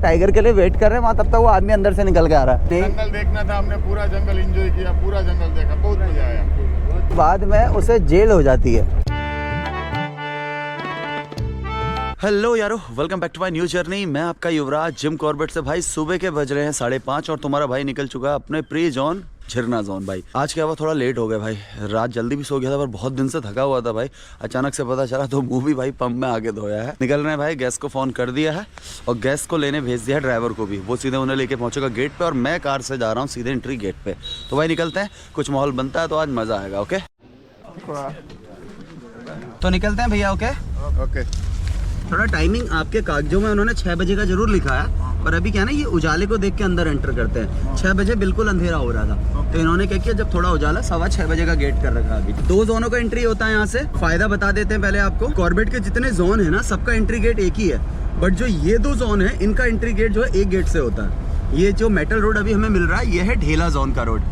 Tiger के लिए wait कर रहे हैं वहाँ, तब तक वो आदमी अंदर से निकल के आ रहा है। जंगल देखना था, हमने पूरा जंगल एंजॉय किया, पूरा जंगल देखा, बहुत मजा आया। बाद में उसे जेल हो जाती है। हेलो यारो, welcome back to my new journey. मैं आपका युवराज जिम कॉर्बेट से। भाई सुबह के बज रहे हैं 5:30 और तुम्हारा भाई निकल चुका है अपने प्री जोन झरना जोन। भाई आज क्या हुआ, थोड़ा लेट हो गया भाई। रात जल्दी भी सो गया था पर बहुत दिन से थका हुआ था भाई। अचानक से पता चला तो मुंह भी भाई पंप में आगे धोया है। निकल रहे हैं भाई, गैस को फ़ोन कर दिया है और गैस को लेने भेज दिया है ड्राइवर को भी। वो सीधे उन्हें लेके पहुंचेगा गेट पे और मैं कार से जा रहा हूँ सीधे एंट्री गेट पे। तो भाई निकलते हैं, कुछ माहौल बनता है तो आज मज़ा आएगा। ओके तो निकलते हैं भैया। Okay okay. थोड़ा टाइमिंग आपके कागजों में उन्होंने 6 बजे का जरूर लिखा है, पर अभी क्या ना, ये उजाले को देख के अंदर एंटर करते हैं। 6 बजे बिल्कुल अंधेरा हो रहा था, तो इन्होंने क्या किया, जब थोड़ा उजाला 6:15 बजे का गेट कर रखा है। अभी 2 जोनों का एंट्री होता है यहाँ से। फायदा बता देते हैं पहले आपको। कॉर्बेट के जितने जोन है ना, सबका एंट्री गेट एक ही है, बट जो ये 2 जोन है इनका एंट्री गेट जो है एक गेट से होता है। ये जो मेटल रोड अभी हमें मिल रहा है, ये है ढेला जोन का रोड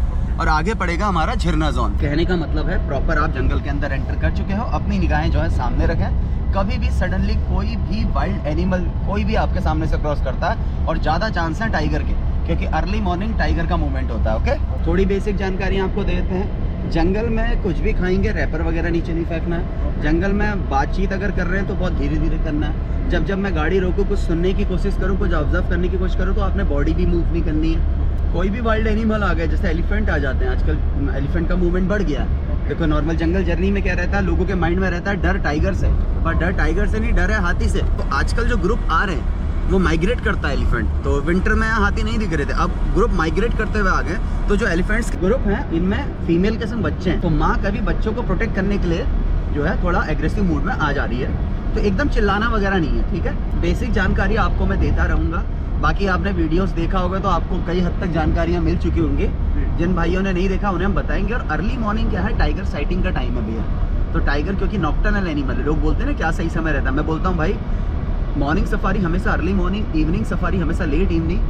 और आगे पड़ेगा हमारा झरना जोन। कहने का मतलब है प्रॉपर आप जंगल के अंदर एंटर कर चुके हो। अपनी निगाहें जो है सामने रखें। कभी भी सडनली कोई भी वाइल्ड एनिमल कोई भी आपके सामने से क्रॉस करता है और ज़्यादा चांस है टाइगर के, क्योंकि अर्ली मॉर्निंग टाइगर का मूवमेंट होता है। ओके, थोड़ी बेसिक जानकारी आपको देते हैं। जंगल में कुछ भी खाएंगे, रैपर वगैरह नीचे नहीं फेंकना है। जंगल में बातचीत अगर कर रहे हैं तो बहुत धीरे धीरे करना है। जब मैं गाड़ी रोकूँ, कुछ सुनने की कोशिश करूँ, कुछ ऑब्जर्व करने की कोशिश करूँ, तो आपने बॉडी भी मूव नहीं करनी है। कोई भी वाइल्ड एनिमल आ गए, जैसे एलिफेंट आ जाते हैं, आजकल एलिफेंट का मूवमेंट बढ़ गया है। देखो नॉर्मल जंगल जर्नी में क्या रहता है, लोगों के माइंड में रहता है डर टाइगर से, पर डर टाइगर से नहीं, डर है हाथी से। तो आजकल जो ग्रुप आ रहे हैं वो माइग्रेट करता है एलिफेंट। तो विंटर में हाथी नहीं दिख रहे थे, अब ग्रुप माइग्रेट करते हुए आ गए। तो जो एलिफेंट्स ग्रुप हैं, इनमें फीमेल के संग बच्चे हैं। तो माँ कभी बच्चों को प्रोटेक्ट करने के लिए जो है थोड़ा एग्रेसिव मूड में आ जा रही है। तो एकदम चिल्लाना वगैरह नहीं है, ठीक है। बेसिक जानकारी आपको मैं देता रहूँगा। बाकी आपने वीडियोस देखा होगा तो आपको कई हद तक जानकारियाँ मिल चुकी होंगी। जिन भाइयों ने नहीं देखा उन्हें हम बताएंगे। और अर्ली मॉर्निंग क्या है, टाइगर साइटिंग का टाइम है भैया। तो टाइगर क्योंकि नॉक्टर्नल एनिमल है, लोग बोलते हैं ना क्या सही समय रहता है, मैं बोलता हूँ भाई मॉर्निंग सफारी हमेशा अर्ली मॉर्निंग, इवनिंग सफारी हमेशा लेट इवनिंग,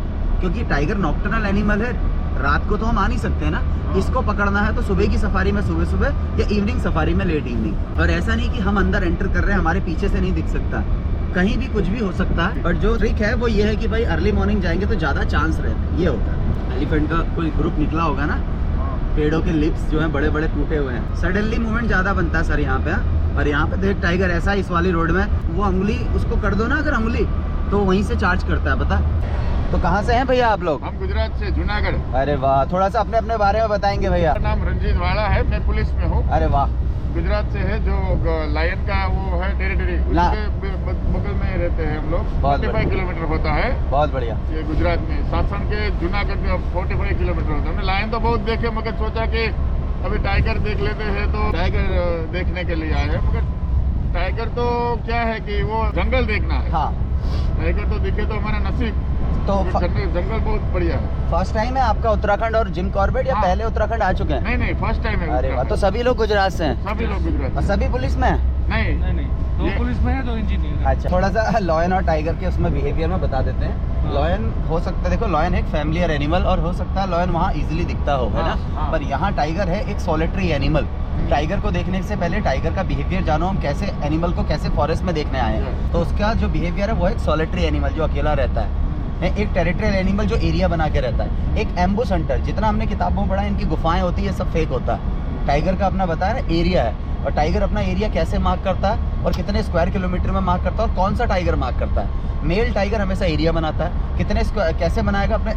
क्योंकि टाइगर नॉक्टर्नल एनिमल है। रात को तो हम आ नहीं सकते ना, इसको पकड़ना है तो सुबह की सफारी में सुबह सुबह या इवनिंग सफारी में लेट इवनिंग। और ऐसा नहीं कि हम अंदर एंटर कर रहे हैं, हमारे पीछे से नहीं दिख सकता, कहीं भी कुछ भी हो सकता है। बट जो ट्रिक है वो ये है कि भाई अर्ली मॉर्निंग जाएंगे तो ज़्यादा चांस रहता है। ये होता है एलिफेंट का कोई ग्रुप निकला होगा ना, पेड़ों के लिप्स जो हैं बड़े बड़े टूटे हुए हैं। सडनली मूवमेंट ज़्यादा बनता है सर यहाँ पे। और यहाँ पे देख टाइगर ऐसा है, इस वाली रोड में वो अंगुली उसको कर दो ना अगर अंगुली, तो वहीं से चार्ज करता है, पता। तो कहाँ से हैं भैया आप लोग? हम गुजरात से, जूनागढ़। अरे वाह, थोड़ा सा अपने अपने बारे में बताएंगे भैया। मेरा नाम रंजीत वाला है, मैं पुलिस में हूँ। अरे वाह। गुजरात से है, जो लायन का वो है टेरिटरी, उसके बगल में रहते हैं हम लोग। 45 किलोमीटर होता है। बहुत बढ़िया। ये गुजरात में सासन के जूनागढ़ में 45 किलोमीटर होता है। हमने लायन तो बहुत देखे, मगर सोचा कि अभी टाइगर देख लेते हैं, तो टाइगर देखने के लिए आए हैं। मगर टाइगर तो क्या है कि वो जंगल देखना है। हाँ, टाइगर तो दिखे तो हमारा नसीब। तो जंगल बहुत बढ़िया है। फर्स्ट टाइम है आपका उत्तराखंड और जिम कॉर्बेट, या पहले उत्तराखंड आ चुके हैं? नहीं, फर्स्ट टाइम है। अरे वाह, तो सभी लोग गुजरात से हैं? सभी लोग गुजरात। और सभी पुलिस में हैं? नहीं, 2 पुलिस में है, 2 इंजीनियर। अच्छा, थोड़ा सा लॉयन और टाइगर के उसमें बिहेवियर में बता देते हैं। लॉयन हो सकता है, देखो लॉयन एक फैमिलियर एनिमल, और हो सकता है लॉयन वहाँ इजीली दिखता हो, है ना। पर यहाँ टाइगर है एक सॉलिटरी एनिमल। टाइगर को देखने से पहले टाइगर का बिहेवियर जानो, हम कैसे एनिमल को कैसे फॉरेस्ट में देखने आए हैं। तो उसका जो बिहेवियर है वो एक सॉलिटरी एनिमल जो अकेला रहता है, एक टेरिटरियल एनिमल जो एरिया बना के रहता है, एक एम्बुश हंटर। जितना हमने किताबों में पढ़ा है, इनकी गुफाएं होती है, सब फेक होता है। टाइगर का अपना बताया ना एरिया है, और टाइगर अपना एरिया कैसे मार्क करता है और कितने स्क्वायर किलोमीटर में मार्क करता है और कौन सा टाइगर मार्क करता है। मेल टाइगर हमेशा एरिया बनाता है, कितने कैसे बनाएगा, अपने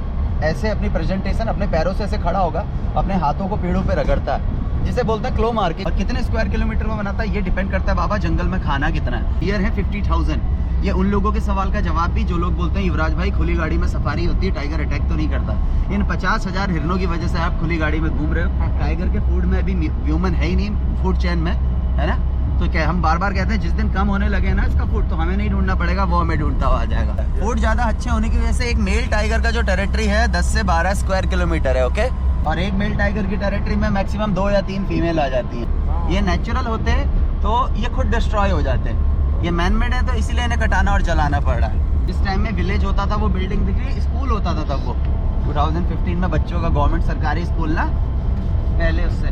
ऐसे अपनी प्रेजेंटेशन, अपने पैरों से ऐसे खड़ा होगा, अपने हाथों को पेड़ों पे रगड़ता है, जिसे बोलते हैं क्लो मार्किंग। और कितने स्क्वायर किलोमीटर में बनाता है ये डिपेंड करता है बाबा जंगल में खाना कितना है। ईयर है 50,000। ये उन लोगों के सवाल का जवाब भी जो लोग बोलते हैं युवराज भाई खुली गाड़ी में सफारी होती है, टाइगर अटैक तो नहीं करता। इन 50,000 हिरणों की वजह से आप खुली गाड़ी में घूम रहे हो। टाइगर के फूड में अभी ह्यूमन है ही नहीं, फूड चेन में, है ना। तो क्या हम बार बार कहते हैं जिस दिन कम होने लगे ना इसका फूड, तो हमें नहीं ढूंढना पड़ेगा, वो हमें ढूंढता हुआ आ जाएगा। फूड ज़्यादा अच्छे होने की वजह से एक मेल टाइगर का जो टेरिटरी है 10 से 12 स्क्वायर किलोमीटर है। ओके, और एक मेल टाइगर की टेरिटरी में मैक्सिमम 2 या 3 फीमेल आ जाती हैं। ये नेचुरल होते हैं तो ये खुद डिस्ट्रॉय हो जाते हैं। ये मैन मेड है तो इसीलिए इन्हें कटाना और जलाना पड़ रहा है। जिस टाइम में विलेज होता था वो बिल्डिंग दिख रही, स्कूल होता था तब वो 2015 में बच्चों का गवर्नमेंट सरकारी स्कूल ना, पहले उससे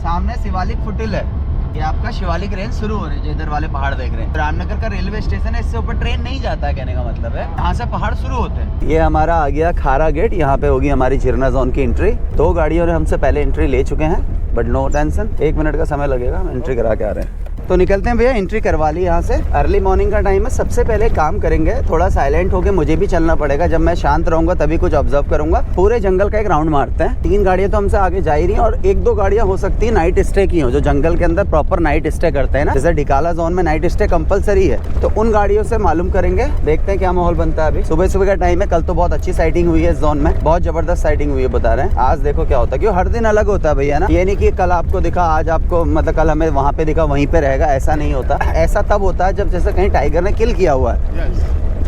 सामने शिवालिक फुटिल है, ये आपका शिवालिक रेंज शुरू हो रही है, जो इधर वाले पहाड़ देख रहे हैं। रामनगर का रेलवे स्टेशन है, इससे ऊपर ट्रेन नहीं जाता है, कहने का मतलब है यहाँ से पहाड़ शुरू होते हैं। ये हमारा आ गया खारा गेट, यहाँ पे होगी हमारी झिरना जोन की एंट्री। 2 गाड़ियों ने हमसे पहले एंट्री ले चुके हैं, बट नो टेंशन, 1 मिनट का समय लगेगा, हम एंट्री करा के आ रहे हैं। तो निकलते हैं भैया, एंट्री करवा ली यहाँ से। अर्ली मॉर्निंग का टाइम है। सबसे पहले काम करेंगे, थोड़ा साइलेंट होके मुझे भी चलना पड़ेगा। जब मैं शांत रहूंगा तभी कुछ ऑब्जर्व करूंगा। पूरे जंगल का एक राउंड मारते हैं। 3 गाड़ियां तो हमसे आगे जा ही रही हैं और 1-2 गाड़ियां हो सकती है नाइट स्टे की हो, जो जंगल के अंदर प्रॉपर नाइट स्टे करते हैं ना। जैसे डिकाला जोन में नाइट स्टे कंपलसरी है, तो उन गाड़ियों से मालूम करेंगे, देखते हैं क्या माहौल बनता है। अभी सुबह सुबह का टाइम है। कल तो बहुत अच्छी साइटिंग हुई है इस जोन में, बहुत जबरदस्त साइटिंग हुई है बता रहे हैं। आज देखो क्या होता है, क्यों हर दिन अलग होता है भैया ना। ये नहीं कि कल आपको दिखा आज आपको, मतलब कल हमें वहाँ पे दिखा वहीं पे रहेगा, ऐसा नहीं होता। ऐसा तब होता है जब जैसे कहीं टाइगर ने किल किया हुआ है,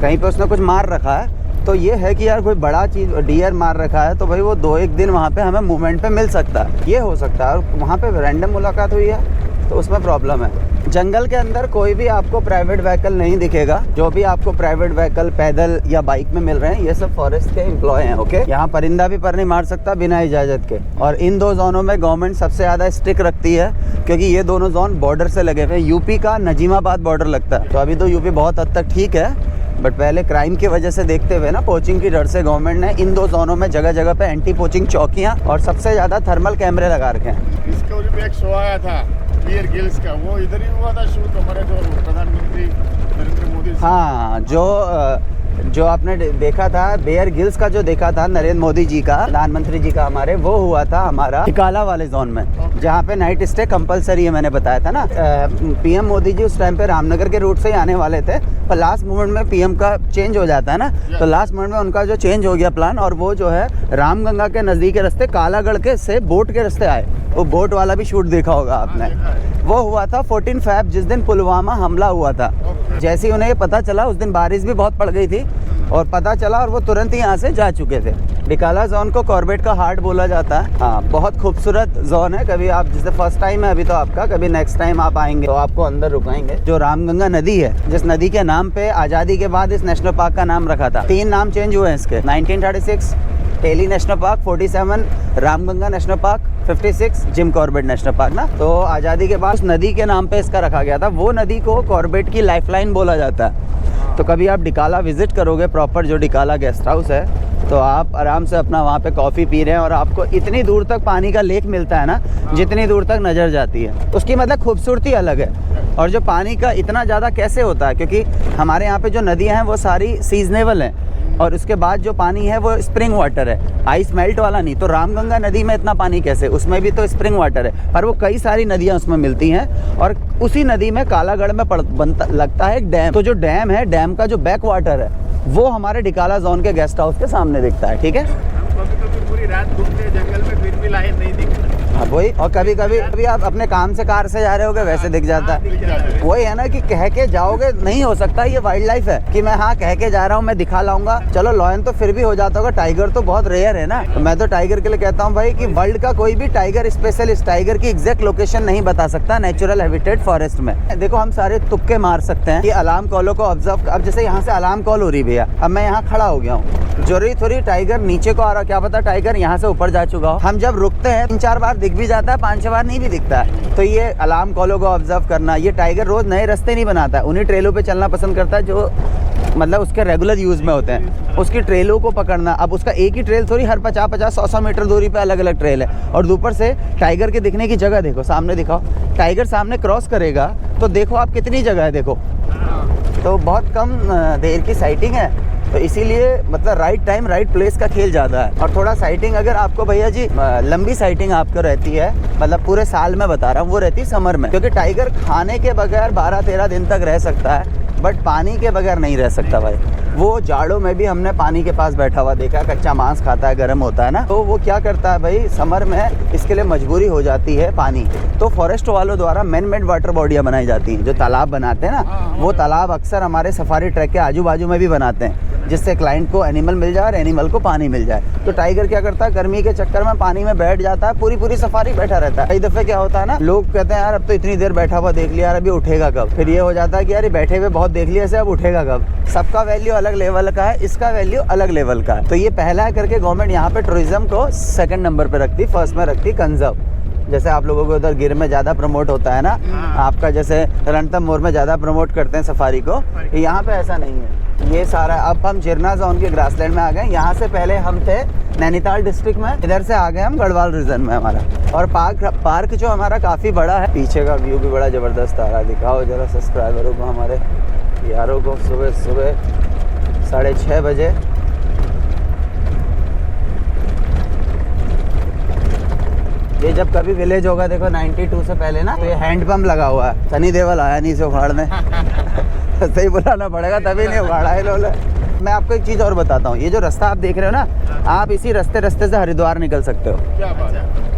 कहीं पे उसने कुछ मार रखा है, तो ये है कि यार कोई बड़ा चीज डियर मार रखा है, तो भाई वो 2-1 दिन वहाँ पे हमें मूवमेंट पे मिल सकता है, ये हो सकता है। और वहाँ पे रैंडम मुलाकात हुई है तो उसमें प्रॉब्लम है। जंगल के अंदर कोई भी आपको प्राइवेट व्हीकल नहीं दिखेगा। जो भी आपको प्राइवेट व्हीकल पैदल या बाइक में मिल रहे हैं, ये सब फॉरेस्ट के एम्प्लॉय हैं। ओके, यहाँ परिंदा भी पर नहीं मार सकता बिना इजाजत के। और इन 2 जोनों में गवर्नमेंट सबसे ज्यादा स्ट्रिक्ट रखती है, क्योंकि ये दोनों जोन बॉर्डर से लगे हुए हैं। यूपी का नजीमाबाद बॉर्डर लगता है, तो अभी तो यूपी बहुत हद तक ठीक है, बट पहले क्राइम की वजह से देखते हुए ना, पोचिंग की डर से गवर्नमेंट ने इन 2 जोनों में जगह जगह पे एंटी पोचिंग चौकियां और सबसे ज्यादा थर्मल कैमरे लगा रखे हैं। इसका भी एक शो आया था बियर गिल्स का, वो इधर ही हुआ था शूट, हमारे जो प्रधानमंत्री नरेंद्र मोदी। हाँ, जो आपने देखा था बेयर गिल्स का, जो देखा था नरेंद्र मोदी जी का, प्रधानमंत्री जी का हमारे, वो हुआ था हमारा टिकाला वाले जोन में, जहाँ पे नाइट स्टे कंपलसरी है। मैंने बताया था ना, पीएम मोदी जी उस टाइम पे रामनगर के रूट से ही आने वाले थे, पर लास्ट मोमेंट में पीएम का चेंज हो जाता है ना, तो लास्ट मोमेंट में उनका जो चेंज हो गया प्लान, और वो जो है रामगंगा के नज़दीक के रास्ते कालागढ़ के से बोट के रास्ते आए। वो बोट वाला भी शूट देखा होगा आपने, वो हुआ था 14 फ़रवरी, जिस दिन पुलवामा हमला हुआ था। जैसे ही उन्हें ये पता चला, उस दिन बारिश भी बहुत पड़ गई थी, और पता चला और वो तुरंत ही यहाँ से जा चुके थे। डिकाला जोन को कॉर्बेट का हार्ट बोला जाता है। हाँ, बहुत खूबसूरत जोन है। कभी आप, जैसे फर्स्ट टाइम है अभी तो आपका, कभी नेक्स्ट टाइम आप आएंगे तो आपको अंदर रुकाएंगे। जो रामगंगा नदी है, जिस नदी के नाम पे आज़ादी के बाद इस नेशनल पार्क का नाम रखा था, 3 नाम चेंज हुए हैं इसके। 1936 Hailey national park, 47 Ramganga national park, 56 Jim Corbett national park ना। तो आज़ादी के बाद उस नदी के नाम पे इसका रखा गया था। वो नदी को कॉर्बेट की लाइफलाइन बोला जाता है। तो कभी आप डिकाला विजिट करोगे, प्रॉपर जो डिकाला गेस्ट हाउस है, तो आप आराम से अपना वहाँ पे कॉफ़ी पी रहे हैं और आपको इतनी दूर तक पानी का लेक मिलता है ना, जितनी दूर तक नज़र जाती है। उसकी मतलब खूबसूरती अलग है। और जो पानी का इतना ज़्यादा कैसे होता है, क्योंकि हमारे यहाँ पे जो नदियाँ हैं वो सारी सीजनेबल हैं, और उसके बाद जो पानी है वो स्प्रिंग वाटर है, आइस मेल्ट वाला नहीं। तो रामगंगा नदी में इतना पानी कैसे, उसमें भी तो स्प्रिंग वाटर है, पर वो कई सारी नदियाँ उसमें मिलती हैं। और उसी नदी में कालागढ़ में बनता लगता है एक डैम। तो जो डैम है, डैम का जो बैक वाटर है, वो हमारे डिकाला जोन के गेस्ट हाउस के सामने दिखता है। ठीक है, हम कभी पूरी रात घूमते जंगल में, फिर भी लाइन नहीं दिख रहा। हाँ वही। और कभी कभी आप अपने काम से कार से जा रहे होगे, वैसे दिख जाता है। वही है ना कि कह के जाओगे, नहीं हो सकता। ये वाइल्ड लाइफ है कि मैं हाँ कह के जा रहा हूँ, मैं दिखा लाऊंगा, चलो लॉयन तो फिर भी हो जाता होगा, टाइगर तो बहुत रेयर है ना। तो मैं तो टाइगर के लिए कहता हूँ भाई कि वर्ल्ड का कोई भी टाइगर स्पेशलिस्ट टाइगर की एग्जैक्ट लोकेशन नहीं बता सकता नेचुरल हैबिटेट फॉरेस्ट में। देखो, हम सारे तुक्के मार सकते हैं कि अलार्म कॉलों को ऑब्जर्व। अब जैसे यहाँ से अलार्म कॉल हो रही भैया, अब मैं यहाँ खड़ा हो गया हूँ, जरूरी थोड़ी टाइगर नीचे को आ रहा, क्या पता टाइगर यहाँ से ऊपर जा चुका हो। हम जब रुकते हैं 3-4 बार दिख भी जाता है, 5-6 बार नहीं भी दिखता है। तो ये अलार्म कॉलों को ऑब्जर्व करना, ये टाइगर रोज नए रास्ते नहीं बनाता है, उन्हीं ट्रेलों पे चलना पसंद करता है जो मतलब उसके रेगुलर यूज में होते हैं। उसकी ट्रेलों को पकड़ना, अब उसका एक ही ट्रेल थोड़ी, हर 50-50-100 मीटर दूरी पे अलग अलग ट्रेल है। और ऊपर से टाइगर के दिखने की जगह देखो, सामने दिखाओ, टाइगर सामने क्रॉस करेगा तो देखो आप कितनी जगह है, देखो। तो बहुत कम देर की साइटिंग है, तो इसीलिए मतलब राइट टाइम राइट प्लेस का खेल ज़्यादा है। और थोड़ा साइटिंग अगर आपको भैया जी लंबी साइटिंग आपको रहती है, मतलब पूरे साल में बता रहा हूँ, वो रहती है समर में, क्योंकि टाइगर खाने के बगैर 12-13 दिन तक रह सकता है, बट पानी के बगैर नहीं रह सकता भाई। वो जाड़ों में भी हमने पानी के पास बैठा हुआ देखा, कच्चा मांस खाता है, गर्म होता है ना, तो वो क्या करता है भाई, समर में इसके लिए मजबूरी हो जाती है पानी। तो फॉरेस्ट वालों द्वारा मैन मेड वाटर बॉडियाँ बनाई जाती हैं, जो तालाब बनाते हैं ना, वो तालाब अक्सर हमारे सफारी ट्रैक के आजू बाजू में भी बनाते हैं, जिससे क्लाइंट को एनिमल मिल जाए और एनिमल को पानी मिल जाए। तो टाइगर क्या करता है, गर्मी के चक्कर में पानी में बैठ जाता है, पूरी सफारी बैठा रहता है। कई दफे क्या होता है ना, लोग कहते हैं यार अब तो इतनी देर बैठा हुआ देख लिया यार, अभी उठेगा कब। फिर ये हो जाता है कि यार बैठे हुए बहुत देख लिया, अब उठेगा कब। सबका वैल्यू अलग लेवल का है, इसका वैल्यू अलग लेवल का है। तो ये पहला है करके गवर्नमेंट यहाँ पे टूरिज्म को सेकंड नंबर पे रखती, फर्स्ट में रखती कंजर्व। जैसे आप लोगों को उधर गिर में ज़्यादा प्रमोट होता है ना, आपका जैसे रणथंभौर में ज़्यादा प्रमोट करते हैं सफारी को, यहाँ पे ऐसा नहीं है। ये सारा अब हम झिरना जोन के ग्रासलैंड में आ गए। यहाँ से पहले हम थे नैनीताल डिस्ट्रिक्ट में, इधर से आ गए हम गढ़वाल रीजन में हमारा। और पार्क जो हमारा काफ़ी बड़ा है, पीछे का व्यू भी बड़ा ज़बरदस्त आ रहा है। दिखाओ जरा सब्सक्राइबरों को, हमारे यारों को। सुबह 6:30 बजे ये जब कभी विलेज होगा, देखो 92 से पहले ना, तो ये हैंडपम्प लगा हुआ है। सनी देओल आया नहीं इसे उखाड़ने सही बुलाना पड़ेगा तभी नहीं उखाड़ा है लोग। मैं आपको एक चीज़ और बताता हूँ, ये जो रास्ता आप देख रहे हो ना, आप इसी रास्ते से हरिद्वार निकल सकते हो। क्या बात है।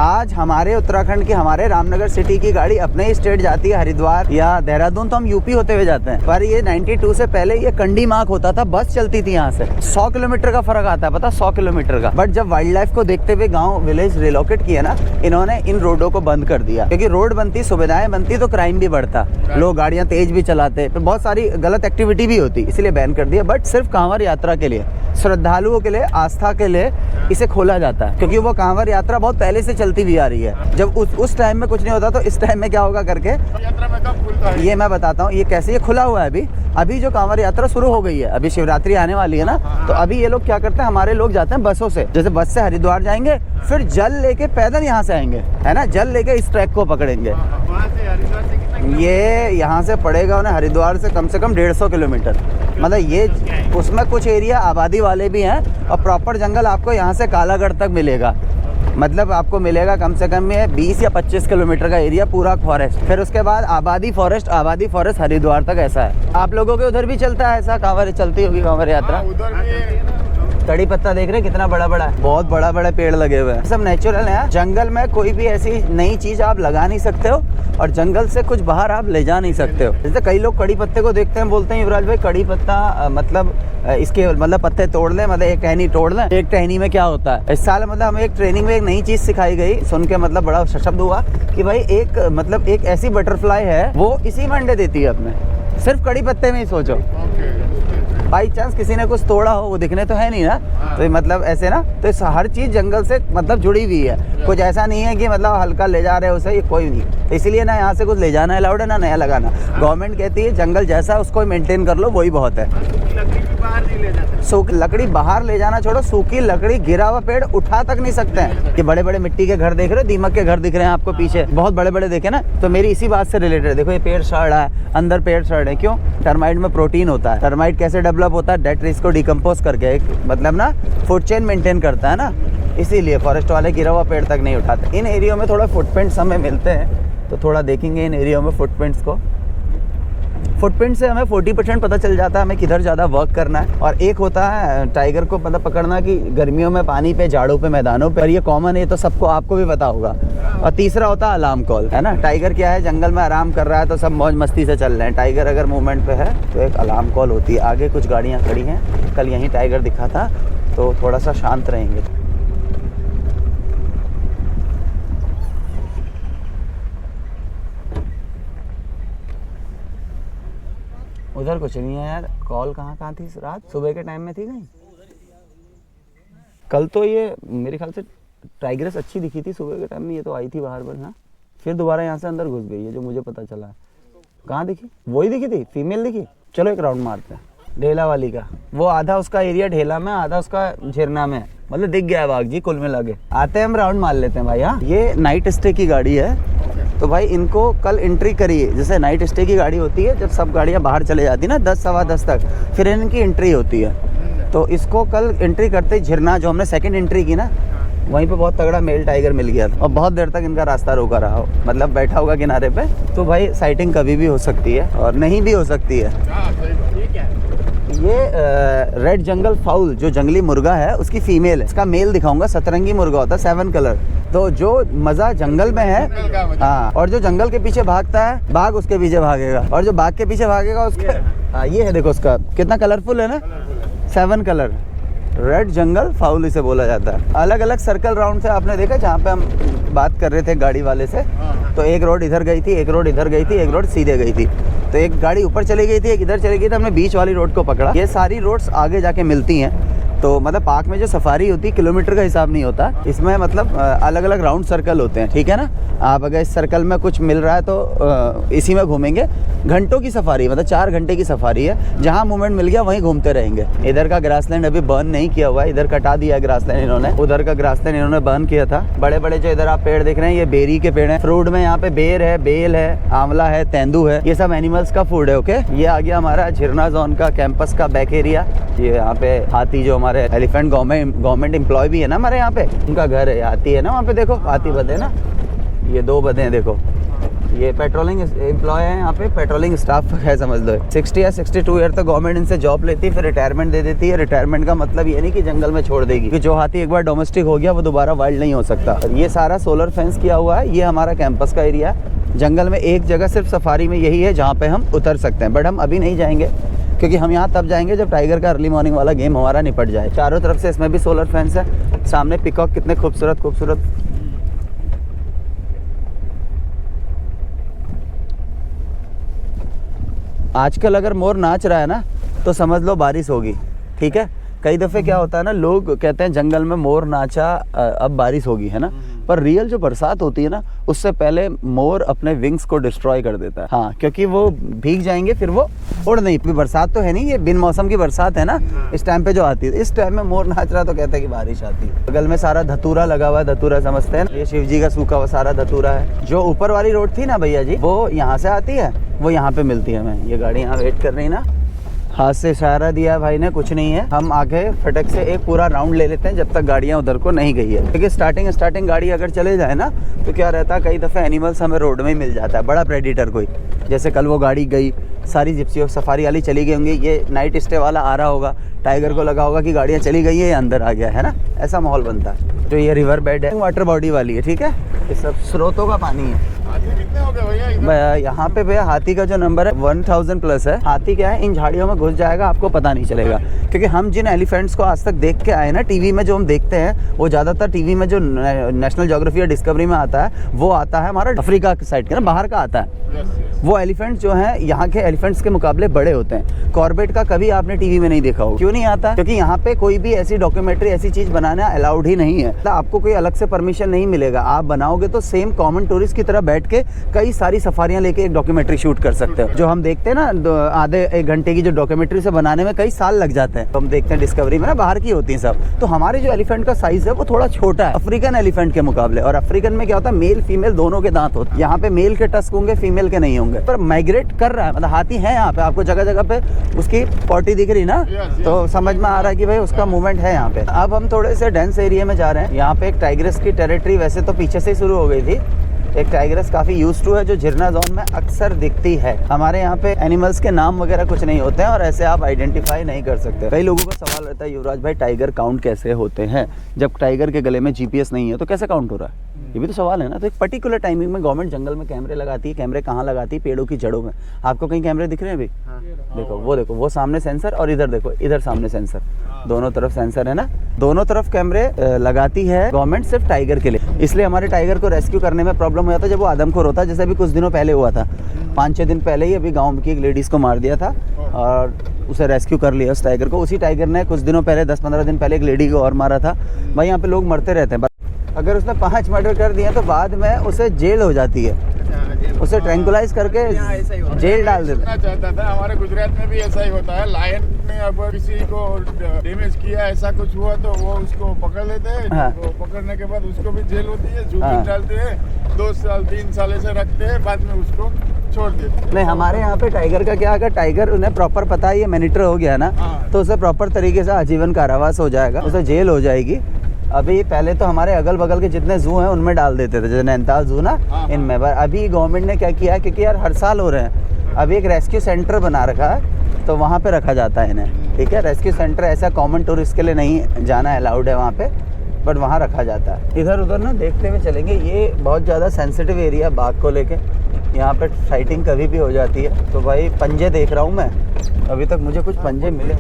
आज हमारे उत्तराखंड की, हमारे रामनगर सिटी की गाड़ी अपने ही स्टेट जाती है हरिद्वार या देहरादून, तो हम यूपी होते हुए जाते हैं। पर ये 92 से पहले ये कंडी मार्क होता था, बस चलती थी यहाँ से। 100 किलोमीटर का फर्क आता है, पता, 100 किलोमीटर का। बट जब वाइल्ड लाइफ को देखते हुए गांव विलेज रिलोकेट किया ना, इन्होंने इन रोडों को बंद कर दिया, क्योंकि रोड बनती, सुविधाएं बनती तो क्राइम भी बढ़ता, लोग गाड़ियां तेज भी चलाते, फिर बहुत सारी गलत एक्टिविटी भी होती, इसलिए बैन कर दिया। बट सिर्फ कांवड़ यात्रा के लिए, श्रद्धालुओं के लिए, आस्था के लिए इसे खोला जाता है, क्योंकि वो कांवड़ यात्रा बहुत पहले से चलती भी आ रही है। जब उस टाइम में कुछ नहीं होता, तो इस टाइम में क्या होगा करके यात्रा में कब खुलता है? ये मैं बताता हूँ। ये कैसे, ये खुला हुआ है अभी जो कांवड़ यात्रा शुरू हो गई है, अभी शिवरात्रि आने वाली है ना, तो अभी ये लोग क्या करते हैं, हमारे लोग जाते हैं बसों से। जैसे बस से हरिद्वार जाएंगे, फिर जल लेके पैदल यहाँ से आएंगे, है ना, जल लेके इस ट्रैक को पकड़ेंगे। वहाँ से हरिद्वार से कितना? ये यहाँ से पड़ेगा उन्हें हरिद्वार से कम 150 किलोमीटर। मतलब ये उसमें कुछ एरिया आबादी वाले भी हैं, और प्रॉपर जंगल आपको यहाँ से कालागढ़ तक मिलेगा। मतलब आपको मिलेगा कम से कम में 20 या 25 किलोमीटर का एरिया, पूरा फॉरेस्ट। फिर उसके बाद आबादी फॉरेस्ट हरिद्वार तक, ऐसा है। आप लोगों के उधर भी चलता है ऐसा, कांवड़ चलती होगी कांवड़ यात्रा? उधर भी कड़ी पत्ता देख रहे हैं कितना बड़ा बड़ा है, बहुत बड़ा बड़ा पेड़ लगे हुए हैं, सब नेचुरल है। जंगल में कोई भी ऐसी नई चीज आप लगा नहीं सकते हो, और जंगल से कुछ बाहर आप ले जा नहीं सकते हो। जैसे कई लोग कड़ी पत्ते को देखते हैं, बोलते हैं युवराज भाई कड़ी पत्ता मतलब इसके मतलब पत्ते तोड़ लें, मतलब एक टहनी तोड़ लें, एक टहनी में क्या होता है। इस साल मतलब हमें एक ट्रेनिंग में एक नई चीज सिखाई गई, सुन के मतलब बड़ा शब्द हुआ कि भाई एक ऐसी बटरफ्लाई है, वो इसी में अंडे देती है अपने, सिर्फ कड़ी पत्ते में ही सोचो। बाई चांस किसी ने कुछ तोड़ा हो, वो दिखने तो है नहीं ना, तो मतलब ऐसे ना, तो इस हर चीज़ जंगल से मतलब जुड़ी हुई है। कुछ ऐसा नहीं है कि मतलब हल्का ले जा रहे हैं उसे, ये कोई नहीं। तो इसलिए ना यहाँ से कुछ ले जाना अलाउड है, ना नया लगाना। गवर्नमेंट कहती है जंगल जैसा उसको मेंटेन कर लो, वही बहुत है। सूखी लकड़ी बाहर ले जाना छोड़ो, सूखी लकड़ी, गिरा हुआ पेड़ उठा तक नहीं सकते हैं। ये बड़े बड़े मिट्टी के घर देख रहे हो, दीमक के घर दिख रहे हैं आपको पीछे, बहुत बड़े बड़े देखे ना, तो मेरी इसी बात से रिलेटेड। देखो ये पेड़ सड़ रहा है, अंदर पेड़ सड़ रहे हैं, क्यों? टर्माइट में प्रोटीन होता है। टर्माइट कैसे डेवलप होता है? डेड ट्रीज को डिकम्पोज करके, मतलब ना फूड चेन मेंटेन करता है ना, इसीलिए फॉरेस्ट वाले गिरा हुआ पेड़ तक नहीं उठाते। इन एरियो में थोड़ा फुटप्रिंट्स हमें मिलते हैं, तो थोड़ा देखेंगे इन एरियो में फुटप्रिंट्स को। फुटप्रिंट से हमें 40% पता चल जाता है हमें किधर ज़्यादा वर्क करना है। और एक होता है टाइगर को मतलब पकड़ना, कि गर्मियों में पानी पे, झाड़ों पे, मैदानों पे, और ये कॉमन है, तो सबको, आपको भी पता होगा। और तीसरा होता है अलार्म कॉल, है ना। टाइगर क्या है, जंगल में आराम कर रहा है तो सब मौज मस्ती से चल रहे हैं, टाइगर अगर मूवमेंट पे है तो एक अलार्म कॉल होती है। आगे कुछ गाड़ियाँ खड़ी हैं, कल यहीं टाइगर दिखा था, तो थोड़ा सा शांत रहेंगे। उधर कुछ नहीं है यार। कॉल कहाँ थी रात? सुबह के टाइम में थी कहीं? कल तो ये मेरे ख्याल से टाइग्रेस अच्छी दिखी थी सुबह के टाइम में, ये तो आई थी बाहर पर ना, फिर दोबारा यहाँ से अंदर घुस गई है, जो मुझे पता चला है। कहाँ दिखी? वही दिखी थी, फीमेल दिखी। चलो एक राउंड मारते हैं ढेला वाली का। वो आधा उसका एरिया ढेला में, आधा उसका झिरना में, मतलब दिख गया है बाघ जी कुल मिला के। आते हैं हम राउंड मार लेते हैं भाई। हाँ, ये नाइट स्टे की गाड़ी है, तो भाई इनको कल एंट्री करिए। जैसे नाइट स्टे की गाड़ी होती है, जब सब गाड़ियाँ बाहर चले जाती है ना 10 सवा 10 तक, फिर इनकी एंट्री होती है। तो इसको कल एंट्री करते झिरना, जो हमने सेकंड एंट्री की ना, वहीं पे बहुत तगड़ा मेल टाइगर मिल गया था, और बहुत देर तक इनका रास्ता रोका रहा हो, मतलब बैठा होगा किनारे पे। तो भाई साइटिंग कभी भी हो सकती है और नहीं भी हो सकती है। ये रेड जंगल फाउल जो जंगली मुर्गा है, उसकी फीमेल है। इसका मेल दिखाऊंगा, सतरंगी मुर्गा होता है, 7 कलर। तो जो मजा जंगल में है, हाँ, और जो जंगल के पीछे भागता है बाघ, उसके पीछे भागेगा, और जो बाघ के पीछे भागेगा उसका, हाँ ये है, देखो उसका कितना कलरफुल है ना, 7 कलर। रेड जंगल फाउल इसे बोला जाता है। अलग अलग सर्कल राउंड से आपने देखा, जहाँ पे हम बात कर रहे थे गाड़ी वाले से, तो एक रोड इधर गई थी, एक रोड इधर गई थी, एक रोड सीधे गई थी। तो एक गाड़ी ऊपर चली गई थी, एक इधर चली गई थी, हमने बीच वाली रोड को पकड़ा। ये सारी रोड्स आगे जाके मिलती हैं, तो मतलब पार्क में जो सफारी होती है किलोमीटर का हिसाब नहीं होता, इसमें मतलब अलग अलग राउंड सर्कल होते हैं, ठीक है ना। आप अगर इस सर्कल में कुछ मिल रहा है तो इसी में घूमेंगे। घंटों की सफारी, मतलब 4 घंटे की सफारी है, जहाँ मूवमेंट मिल गया वहीं घूमते रहेंगे। इधर का ग्रासलैंड अभी बर्न नहीं किया हुआ है, इधर कटा दिया है ग्रासलैंड इन्होंने, उधर का ग्रासलैंड इन्होंने बर्न किया था। बड़े बड़े जो इधर आप पेड़ देख रहे हैं ये बेरी के पेड़ हैं। फ्रूट में यहाँ पे बेर है, बेल है, आंवला है, तेंदू है, ये सब एनिमल्स का फूड है। ओके, ये आ गया हमारा झिरना जोन का कैंपस का बैक एरिया। ये यहाँ पे हाथी, जो हमारे एलिफेंट गवर्नमेंट एम्प्लॉय भी है ना हमारे यहाँ पे, उनका घर है। हाथी है ना वहाँ पे, देखो हाथी बंधे ना, ये 2 बंधे हैं देखो। ये पेट्रोलिंग एम्प्लॉय है यहाँ पे, पेट्रोलिंग स्टाफ है समझ लो। 60 या 62 ईयर तक गवर्नमेंट इनसे जॉब लेती है, फिर रिटायरमेंट दे देती है। रिटायरमेंट का मतलब ये नहीं कि जंगल में छोड़ देगी, कि जो हाथी एक बार डोमेस्टिक हो गया वो दोबारा वाइल्ड नहीं हो सकता। और ये सारा सोलर फेंस किया हुआ है, ये हमारा कैंपस का एरिया है। जंगल में एक जगह सिर्फ सफारी में यही है जहाँ पे हम उतर सकते हैं, बट हम अभी नहीं जाएंगे क्योंकि हम यहाँ तब जाएंगे जब टाइगर का अर्ली मॉर्निंग वाला गेम हमारा निपट जाए। चारों तरफ से इसमें भी सोलर फेंस है। सामने पिकॉक कितने खूबसूरत खूबसूरत। आजकल अगर मोर नाच रहा है ना तो समझ लो बारिश होगी, ठीक है। कई दफ़े क्या होता है ना, लोग कहते हैं जंगल में मोर नाचा अब बारिश होगी, है ना, पर रियल जो बरसात होती है ना उससे पहले मोर अपने विंग्स को डिस्ट्रॉय कर देता है। हाँ, क्योंकि वो भीग जाएंगे फिर वो उड़ नहीं। बरसात तो है नहीं, ये बिन मौसम की बरसात है ना, इस टाइम पे जो आती है। इस टाइम में मोर नाच रहा तो कहते हैं कि बारिश आती है। बगल में सारा धतूरा लगा हुआ है, धतूरा समझते हैं ना, ये शिव जी का सूखा हुआ सारा धतूरा है। जो ऊपर वाली रोड थी ना भैया जी, वो यहाँ से आती है, वो यहाँ पे मिलती है हमें। ये गाड़ी यहाँ वेट कर रही ना, हाथ से इशारा दिया भाई ने, कुछ नहीं है। हम आगे फटक से एक पूरा राउंड ले लेते हैं जब तक गाड़ियाँ उधर को नहीं गई है, क्योंकि स्टार्टिंग गाड़ी अगर चले जाए ना तो क्या रहता है, कई दफ़े एनिमल्स हमें रोड में ही मिल जाता है, बड़ा प्रेडिटर कोई। जैसे कल वो गाड़ी गई, सारी जिप्सी सफारी वाली चली गई होंगी, ये नाइट स्टे वाला आ रहा होगा, टाइगर को लगा होगा कि गाड़ियाँ चली गई है, ये अंदर आ गया है ना, ऐसा माहौल बनता है। जो ये रिवर बेड है वाटर बॉडी वाली है, ठीक है, ये सब स्रोतों का पानी है। हाथी कितने हो गए भैया इधर? यहाँ पे भैया हाथी का जो नंबर है 1000 प्लस है। हाथी क्या है, इन झाड़ियों में घुस जाएगा, आपको पता नहीं चलेगा। क्योंकि हम जिन एलिफेंट्स को आज तक देख के आए ना टीवी में, जो हम देखते हैं वो ज़्यादातर टीवी में जो नेशनल ज्योग्राफी या डिस्कवरी में आता है वो आता है हमारा अफ्रीका के साइड के ना, बाहर का आता है। वो एलिफेंट्स जो हैं यहाँ के एलिफेंट्स के मुकाबले बड़े होते हैं। कॉर्बेट का कभी आपने टीवी में नहीं देखा हो, क्यों नहीं आता? क्योंकि यहाँ पे कोई भी ऐसी डॉक्यूमेंट्री, ऐसी चीज़ बनाना अलाउड ही नहीं है। आपको कोई अलग से परमिशन नहीं मिलेगा। आप बनाओगे तो सेम कॉमन टूरिस्ट की तरह बैठ के कई सारी सफारियाँ लेके एक डॉक्यूमेंट्री शूट कर सकते हो। जो हम देखते हैं ना आधे 1 घंटे की जो डॉक्यूमेंट्री से बनाने में कई साल लग जाते हैं, तो हम देखते हैं डिस्कवरी में ना बाहर की होती हैं सब। तो हमारे जो एलिफेंट का साइज है वो थोड़ा छोटा है अफ्रीकन एलिफेंट के मुकाबले। और अफ्रीकन में क्या होता है, मेल फीमेल दोनों के दांत होते हैं। यहाँ पे मेल के टस्क होंगे, फीमेल के नहीं होंगे। पर माइग्रेट कर रहा है, मतलब हाथी है यहाँ पे, आपको जगह जगह पे उसकी पॉटी दिख रही ना, तो समझ में आ रहा है कि भाई उसका मूवमेंट है यहाँ पे। अब हम थोड़े से डेंस एरिया में जा रहे हैं। यहाँ पे एक टाइग्रेस की टेरिटरी वैसे तो पीछे से ही शुरू हो गई थी। एक टाइग्रेस काफ़ी यूज टू है, जो झिरना जोन में अक्सर दिखती है। हमारे यहाँ पे एनिमल्स के नाम वगैरह कुछ नहीं होते हैं और ऐसे आप आइडेंटिफाई नहीं कर सकते। कई लोगों का सवाल रहता है, युवराज भाई टाइगर काउंट कैसे होते हैं? जब टाइगर के गले में जीपीएस नहीं है तो कैसे काउंट हो रहा है? ये भी तो सवाल है ना। तो एक पर्टिकुलर टाइमिंग में गवर्नमेंट जंगल में कैमरे लगाती है। कैमरे कहाँ लगाती है? पेड़ों की जड़ों में। आपको कहीं कैमरे दिख रहे हैं अभी? देखो वो सामने सेंसर, और इधर देखो, इधर सामने सेंसर, दोनों तरफ सेंसर है ना। दोनों तरफ कैमरे लगाती है गवर्नमेंट सिर्फ टाइगर के लिए। इसलिए हमारे टाइगर को रेस्क्यू करने में प्रॉब्लम हो जाता है जब वो आदमखोर होता है। जैसे अभी कुछ दिनों पहले हुआ था, 5-6 दिन पहले ही अभी गाँव की एक लेडीज़ को मार दिया था और उसे रेस्क्यू कर लिया उस टाइगर को। उसी टाइगर ने कुछ दिनों पहले 10-15 दिन पहले एक लेडी को और मारा था। भाई यहाँ पे लोग मरते रहते हैं। अगर उसने 5 मर्डर कर दिए तो बाद में उसे जेल हो जाती है, उसे ट्रैंकुलाइज करके जेल डाल देते हैं। चाहता था हमारे गुजरात में भी ऐसा ही होता है। लायन ने अगर किसी को डैमेज किया, ऐसा कुछ हुआ तो वो उसको पकड़ लेते हैं। हाँ। तो पकड़ने के बाद उसको भी जेल होती है, जून डालते हैं, 2 साल 3 साल ऐसे रखते हैं, बाद में उसको छोड़ देते हैं। नहीं, हमारे यहाँ पे टाइगर का क्या, अगर टाइगर उन्हें प्रॉपर पता है ये मॉनिटर हो गया ना, तो उसे प्रॉपर तरीके से आजीवन कारावास हो जाएगा, उसे जेल हो जाएगी। अभी पहले तो हमारे अगल बगल के जितने जू हैं उनमें डाल देते थे, जैसे नैनीताल जू ना, इनमें। अभी गवर्नमेंट ने क्या किया है, क्योंकि यार हर साल हो रहे हैं, अभी एक रेस्क्यू सेंटर बना रखा है, तो वहाँ पे रखा जाता है इन्हें। ठीक है, रेस्क्यू सेंटर ऐसा कॉमन टूरिस्ट के लिए नहीं जाना अलाउड है वहाँ पे, बट वहाँ रखा जाता है। इधर उधर ना देखते हुए चलेंगे। ये बहुत ज़्यादा सेंसिटिव एरिया बाघ को लेके, यहाँ पे फाइटिंग कभी भी हो जाती है। तो भाई पंजे देख रहा हूँ मैं, अभी तक मुझे कुछ पंजे मिले।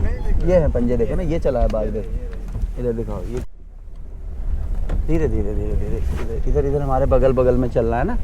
ये है पंजे, देखे ना, ये चला है बाघ, देख इधर दिखाओ। ये धीरे धीरे धीरे धीरे इधर इधर हमारे बगल बगल में चल रहा है ना,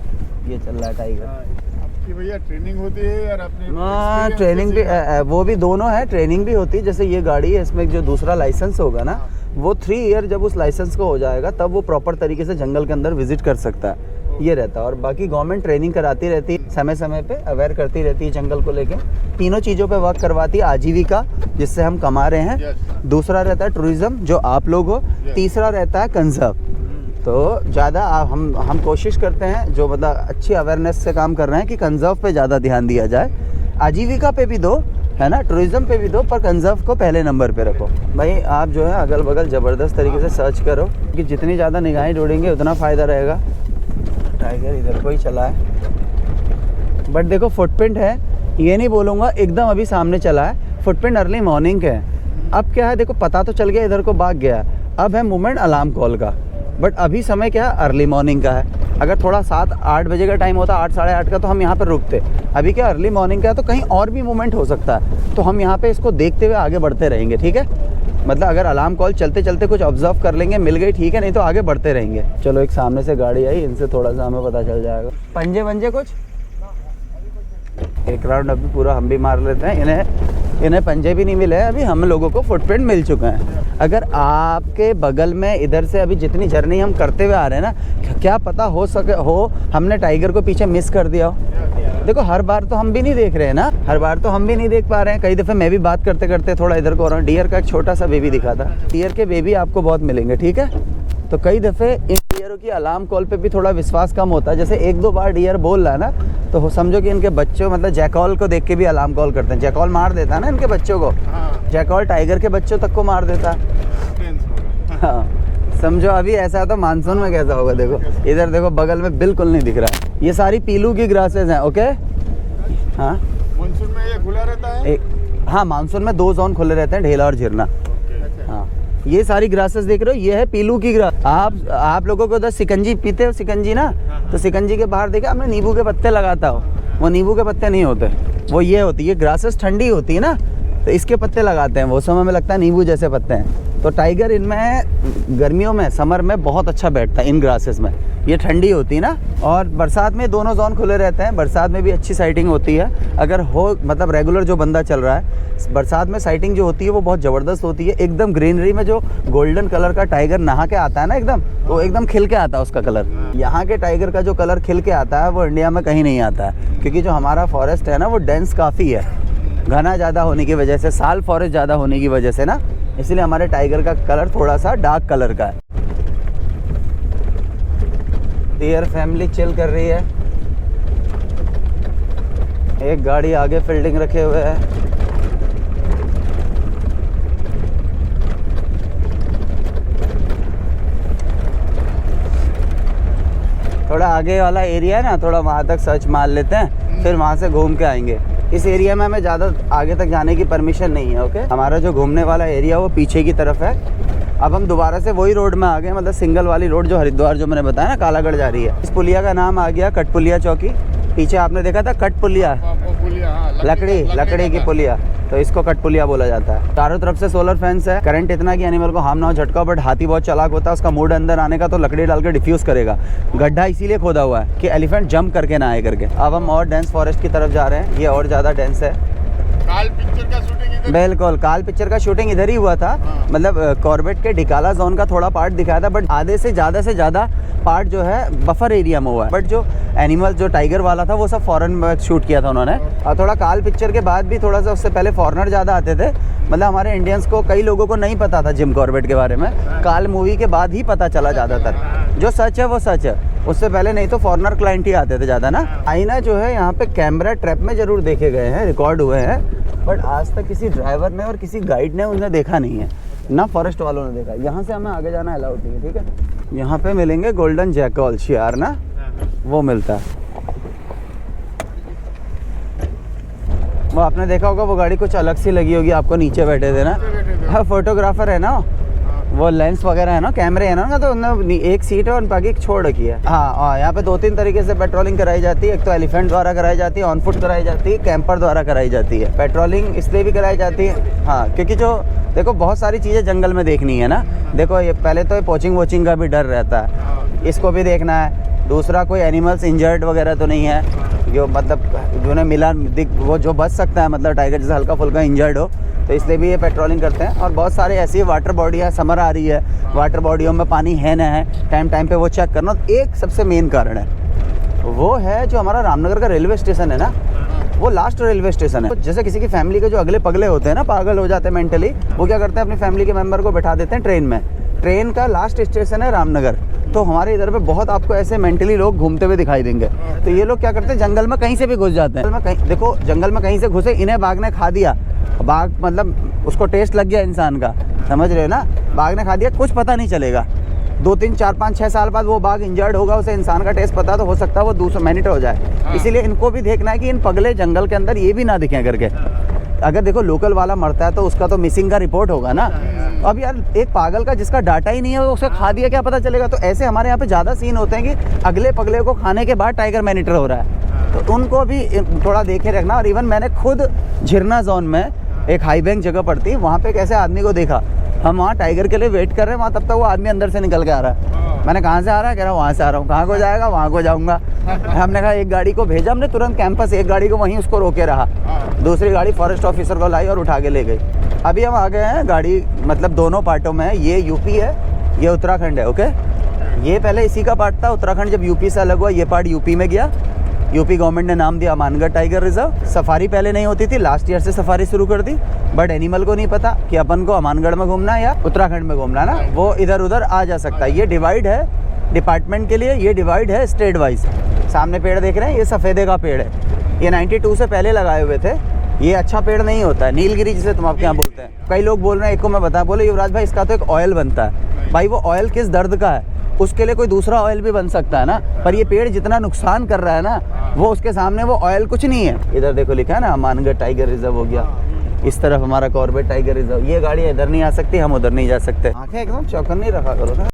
ये चल रहा है टाइगर। इसकी भैया ट्रेनिंग होती है यार अपने हाँ, experience ट्रेनिंग भी से वो भी दोनों है, ट्रेनिंग भी होती है। जैसे ये गाड़ी है, इसमें जो दूसरा लाइसेंस होगा ना, वो 3 ईयर जब उस लाइसेंस को हो जाएगा तब वो प्रॉपर तरीके से जंगल के अंदर विजिट कर सकता है, ये रहता है। और बाकी गवर्नमेंट ट्रेनिंग कराती रहती है, समय समय पे अवेयर करती रहती है जंगल को लेके। तीनों चीज़ों पे वर्क करवाती है। आजीविका जिससे हम कमा रहे हैं, Yes. दूसरा रहता है टूरिज्म जो आप लोग हो, तीसरा रहता है कंजर्व। तो ज़्यादा हम कोशिश करते हैं जो मतलब अच्छी अवेयरनेस से काम कर रहे हैं कि कंजर्व पे ज़्यादा ध्यान दिया जाए। आजीविका पे भी दो, है ना, टूरिज्म पे भी दो, पर कंजर्व को पहले नंबर पे रखो। भाई आप जो है अगल बगल ज़बरदस्त तरीके से सर्च करो कि जितनी ज़्यादा निगाहें जोड़ेंगे उतना फ़ायदा रहेगा। टाइगर इधर को ही चला है, बट देखो फुटप्रिंट है, ये नहीं बोलूँगा एकदम अभी सामने चला है। फुटप्रिंट अर्ली मॉर्निंग के है। अब क्या है, देखो पता तो चल गया इधर को भाग गया, अब है मूवमेंट अलार्म कॉल का। बट अभी समय क्या है, अर्ली मॉर्निंग का है। अगर थोड़ा 7-8 बजे का टाइम होता, 8 साढ़े 8 का, तो हम यहाँ पर रुकते। अभी क्या अर्ली मॉर्निंग का है तो कहीं और भी मूवमेंट हो सकता है, तो हम यहाँ पे इसको देखते हुए आगे बढ़ते रहेंगे, ठीक है। मतलब अगर अलार्म कॉल चलते चलते कुछ ऑब्जर्व कर लेंगे, मिल गई ठीक है, नहीं तो आगे बढ़ते रहेंगे। चलो एक सामने से गाड़ी आई, इनसे थोड़ा सा हमें पता चल जाएगा। पंजे वंजे कुछ एक राउंड अभी पूरा हम भी मार लेते हैं। इन्हें पंजे भी नहीं मिले हैं, अभी हम लोगों को फुटप्रिंट मिल चुके हैं। अगर आपके बगल में इधर से अभी जितनी जर्नी हम करते हुए आ रहे हैं ना, क्या पता हो हमने टाइगर को पीछे मिस कर दिया हो। देखो हर बार तो हम भी नहीं देख रहे हैं ना, हर बार तो हम भी नहीं देख पा रहे हैं। कई दफ़े मैं भी बात करते करते थोड़ा इधर को हो रहा हूँ। डियर का एक छोटा सा बेबी दिखा था, डियर के बेबी आपको बहुत मिलेंगे, ठीक है। तो कई दफ़े इन डियरों की अलार्म कॉल पे भी थोड़ा विश्वास कम होता है। जैसे 1-2 बार डियर बोल रहा है ना, तो समझो कि इनके बच्चों मतलब जैकॉल को देख के भी अलार्म कॉल करते हैं। जैकॉल मार देता है ना इनके बच्चों को, जैकॉल टाइगर के बच्चों तक को मार देता है। हाँ समझो अभी ऐसा है तो मानसून में कैसा होगा। देखो इधर देखो बगल में बिल्कुल नहीं दिख रहा है। ये सारी पीलू की ग्रासेस हैं, ओके। हाँ मानसून में ये खुला रहता है। हाँ मानसून में 2 जोन खुले रहते हैं, ढेला और झिरना। हाँ ये सारी ग्रासेस देख रहे हो, ये है पीलू की ग्रास। आप लोगों को उधर सिकंजी पीते हो, सिकंजी ना, तो सिकंजी के बाहर देखा हमने नींबू के पत्ते लगाता हो, वो नींबू के पत्ते नहीं होते, वो ये होती है ग्रासेस। ठंडी होती है ना तो इसके पत्ते लगाते हैं, वो समय में लगता है नींबू जैसे पत्ते हैं। तो टाइगर इनमें गर्मियों में, समर में बहुत अच्छा बैठता है इन ग्रासेस में। ये ठंडी होती है ना, और बरसात में दोनों जोन खुले रहते हैं। बरसात में भी अच्छी साइटिंग होती है, अगर हो मतलब रेगुलर जो बंदा चल रहा है। बरसात में साइटिंग जो होती है वो बहुत ज़बरदस्त होती है। एकदम ग्रीनरी में जो गोल्डन कलर का टाइगर नहा के आता है ना एकदम, तो एकदम खिल के आता है उसका कलर। यहाँ के टाइगर का जो कलर खिल के आता है वो इंडिया में कहीं नहीं आता है, क्योंकि जो हमारा फॉरेस्ट है ना वो डेंस काफ़ी है, घना ज़्यादा होने की वजह से, साल फॉरेस्ट ज़्यादा होने की वजह से ना, इसलिए हमारे टाइगर का कलर थोड़ा सा डार्क कलर का है। डियर फैमिली चिल कर रही है, एक गाड़ी आगे फील्डिंग रखे हुए है। थोड़ा आगे वाला एरिया है ना, थोड़ा वहाँ तक सर्च मार लेते हैं, फिर वहाँ से घूम के आएंगे। इस एरिया में हमें ज़्यादा आगे तक जाने की परमिशन नहीं है, ओके। हमारा जो घूमने वाला एरिया वो पीछे की तरफ है। अब हम दोबारा से वही रोड में आ गए, मतलब सिंगल वाली रोड जो हरिद्वार जो मैंने बताया ना कालागढ़ जा रही है। इस पुलिया का नाम आ गया कटपुलिया चौकी। पीछे आपने देखा था कटपुलिया, लकड़ी की पुलिया, तो इसको कटपुलिया बोला जाता है। चारों तरफ से सोलर फैंस है, करंट इतना कि एनिमल को हार्म ना हो, झटका। बट हाथी बहुत चालाक होता है, उसका मूड अंदर आने का तो लकड़ी डाल के डिफ्यूज करेगा। गड्ढा इसीलिए खोदा हुआ है कि एलिफेंट जंप करके ना आए करके। अब हम और डेंस फॉरेस्ट की तरफ जा रहे हैं, ये और ज़्यादा डेंस है। काल पिक्चर का शूटिंग इधर, बिल्कुल काल पिक्चर का शूटिंग इधर ही हुआ था। मतलब कॉर्बेट के डिकाला जोन का थोड़ा पार्ट दिखाया था, बट आधे से ज़्यादा पार्ट जो है बफर एरिया में हुआ है। बट जो एनिमल जो टाइगर वाला था वो सब फॉरेन में शूट किया था उन्होंने। और थोड़ा काल पिक्चर के बाद भी थोड़ा सा, उससे पहले फॉरेनर ज़्यादा आते थे। मतलब हमारे इंडियंस को, कई लोगों को नहीं पता था जिम कॉर्बेट के बारे में, काल मूवी के बाद ही पता चला ज़्यादातर। जो सच है वो सच है, उससे पहले नहीं तो फॉरेनर क्लाइंट ही आते थे ज़्यादा ना। आईना जो है यहाँ पे कैमरा ट्रैप में ज़रूर देखे गए हैं, रिकॉर्ड हुए हैं, बट आज तक किसी ड्राइवर ने और किसी गाइड ने उन्हें देखा नहीं है, ना फॉरेस्ट वालों ने देखा। यहाँ से हमें आगे जाना अलाउड नहीं है, ठीक है। यहाँ पे मिलेंगे गोल्डन जैकॉल शियार ना, वो मिलता है। वो आपने देखा होगा, वो गाड़ी कुछ अलग सी लगी होगी आपको, नीचे बैठे थे ना। हाँ फोटोग्राफर है ना, वो लेंस वगैरह है ना, कैमरे है ना, तो उन्होंने एक सीट है और बाकी छोड़ रखी है। हाँ यहाँ पे 2-3 तरीके से पेट्रोलिंग कराई जाती है। एक तो एलिफेंट द्वारा कराई जाती है, ऑन फुट कराई जाती है, कैंपर द्वारा कराई जाती है। पेट्रोलिंग इसलिए भी कराई जाती है, हाँ, क्योंकि जो देखो बहुत सारी चीज़ें जंगल में देखनी है ना। देखो ये पहले तो पोचिंग वोचिंग का भी डर रहता है, इसको भी देखना है। दूसरा कोई एनिमल्स इंजर्ड वगैरह तो नहीं है, जो मतलब जिन्हें मिला वो जो बच सकता है, मतलब टाइगर जैसे हल्का फुल्का इंजर्ड हो, तो इसलिए भी ये पेट्रोलिंग करते हैं। और बहुत सारे ऐसी वाटर बॉडी है, समर आ रही है, वाटर बॉडियों में पानी है ना है, टाइम टाइम पे वो चेक करना। एक सबसे मेन कारण है वो है जो हमारा रामनगर का रेलवे स्टेशन है ना, वो लास्ट रेलवे स्टेशन है। जैसे किसी की फैमिली के जो अगले पगले होते हैं ना, पागल हो जाते हैं मेंटली, वो क्या करते हैं अपनी फैमिली के मेंबर को बैठा देते हैं ट्रेन में। ट्रेन का लास्ट स्टेशन है रामनगर, तो हमारे इधर पे बहुत आपको ऐसे मेंटली लोग घूमते हुए दिखाई देंगे। तो ये लोग क्या करते हैं, जंगल में कहीं से भी घुस जाते हैं। देखो जंगल में कहीं से घुसे, इन्हें बाघ ने खा दिया, बाघ मतलब उसको टेस्ट लग गया इंसान का, समझ रहे हो ना, बाघ ने खा दिया, कुछ पता नहीं चलेगा। 2, 3, 4, 5, 6 साल बाद वो बाघ इंजर्ड होगा, उसे इंसान का टेस्ट पता तो हो सकता है वो 200 मिनट हो जाए। इसीलिए इनको भी देखना है कि इन पगले जंगल के अंदर ये भी ना दिखें करके। अगर देखो लोकल वाला मरता है तो उसका तो मिसिंग का रिपोर्ट होगा ना। अब यार एक पागल का जिसका डाटा ही नहीं है, वो उसे खा दिया, क्या पता चलेगा। तो ऐसे हमारे यहाँ पे ज़्यादा सीन होते हैं कि अगले पगले को खाने के बाद टाइगर मैनिटर हो रहा है, तो उनको भी थोड़ा देखे रखना। और इवन मैंने खुद झिरना जोन में एक हाई बैंक जगह पड़ती है, वहाँ पे एक ऐसे आदमी को देखा, हम वहाँ टाइगर के लिए वेट कर रहे हैं, वहाँ तब तक वो आदमी अंदर से निकल के आ रहा है। मैंने कहाँ से आ रहा है, कह रहा वहाँ से आ रहा हूँ। कहाँ को जाएगा, वहाँ को जाऊँगा। हमने कहा एक गाड़ी को भेजा हमने तुरंत कैंपस, एक गाड़ी को वहीं उसको रोके रहा, दूसरी गाड़ी फॉरेस्ट ऑफिसर को लाई और उठा के ले गई। अभी हम आ गए हैं, गाड़ी मतलब दोनों पार्टों में है, ये यूपी है, ये उत्तराखंड है। ओके, ये पहले इसी का पार्ट था, उत्तराखंड जब यूपी से अलग हुआ ये पार्ट यूपी में गया। यूपी गवर्नमेंट ने नाम दिया अमानगढ़ टाइगर रिजर्व। सफारी पहले नहीं होती थी, लास्ट ईयर से सफारी शुरू कर दी, बट एनिमल को नहीं पता कि अपन को अमानगढ़ में घूमना है या उत्तराखंड में घूमना है ना, वो इधर उधर आ जा सकता है। ये डिवाइड है डिपार्टमेंट के लिए, ये डिवाइड है स्टेट वाइज। सामने पेड़ देख रहे हैं, ये सफ़ेदे का पेड़ है, ये 92 से पहले लगाए हुए थे। ये अच्छा पेड़ नहीं होता है, नीलगिरी जिसे तुम आपके यहाँ बोलते हैं। कई लोग बोल रहे हैं, एक को मैं बता, बोले युवराज भाई इसका तो एक ऑयल बनता है। भाई वो ऑयल किस दर्द का है, उसके लिए कोई दूसरा ऑयल भी बन सकता है ना, पर ये पेड़ जितना नुकसान कर रहा है ना, वो उसके सामने वो ऑयल कुछ नहीं है। इधर देखो लिखा है ना अमानगढ़ टाइगर रिजर्व हो गया, इस तरफ हमारा कॉर्बेट टाइगर रिजर्व। ये गाड़ी इधर नहीं आ सकती, हम उधर नहीं जा सकते। आंखें एकदम चौकन्नी रखा करो ना।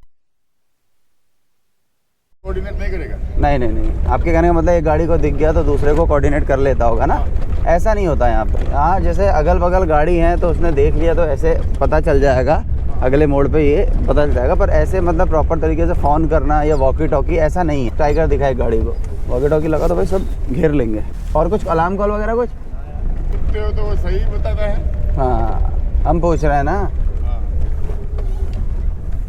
कोऑर्डिनेट नहीं करेगा? नहीं, आपके कहने का मतलब एक गाड़ी को दिख गया तो दूसरे को कोऑर्डिनेट कर लेता होगा ना, ऐसा नहीं होता यहाँ पे। हाँ जैसे अगल बगल गाड़ी है तो उसने देख लिया तो ऐसे पता चल जाएगा, अगले मोड़ पे ये पता चल जाएगा, पर ऐसे मतलब प्रॉपर तरीके से फ़ोन करना या वॉकी टॉकी ऐसा नहीं है। टाइगर दिखाए गाड़ी को, वॉकी टॉकी लगा तो भाई सब घेर लेंगे। और कुछ अलार्म कॉल वगैरह कुछ कुत्ते हो तो वो सही बताता है। हाँ हम पूछ रहे हैं ना,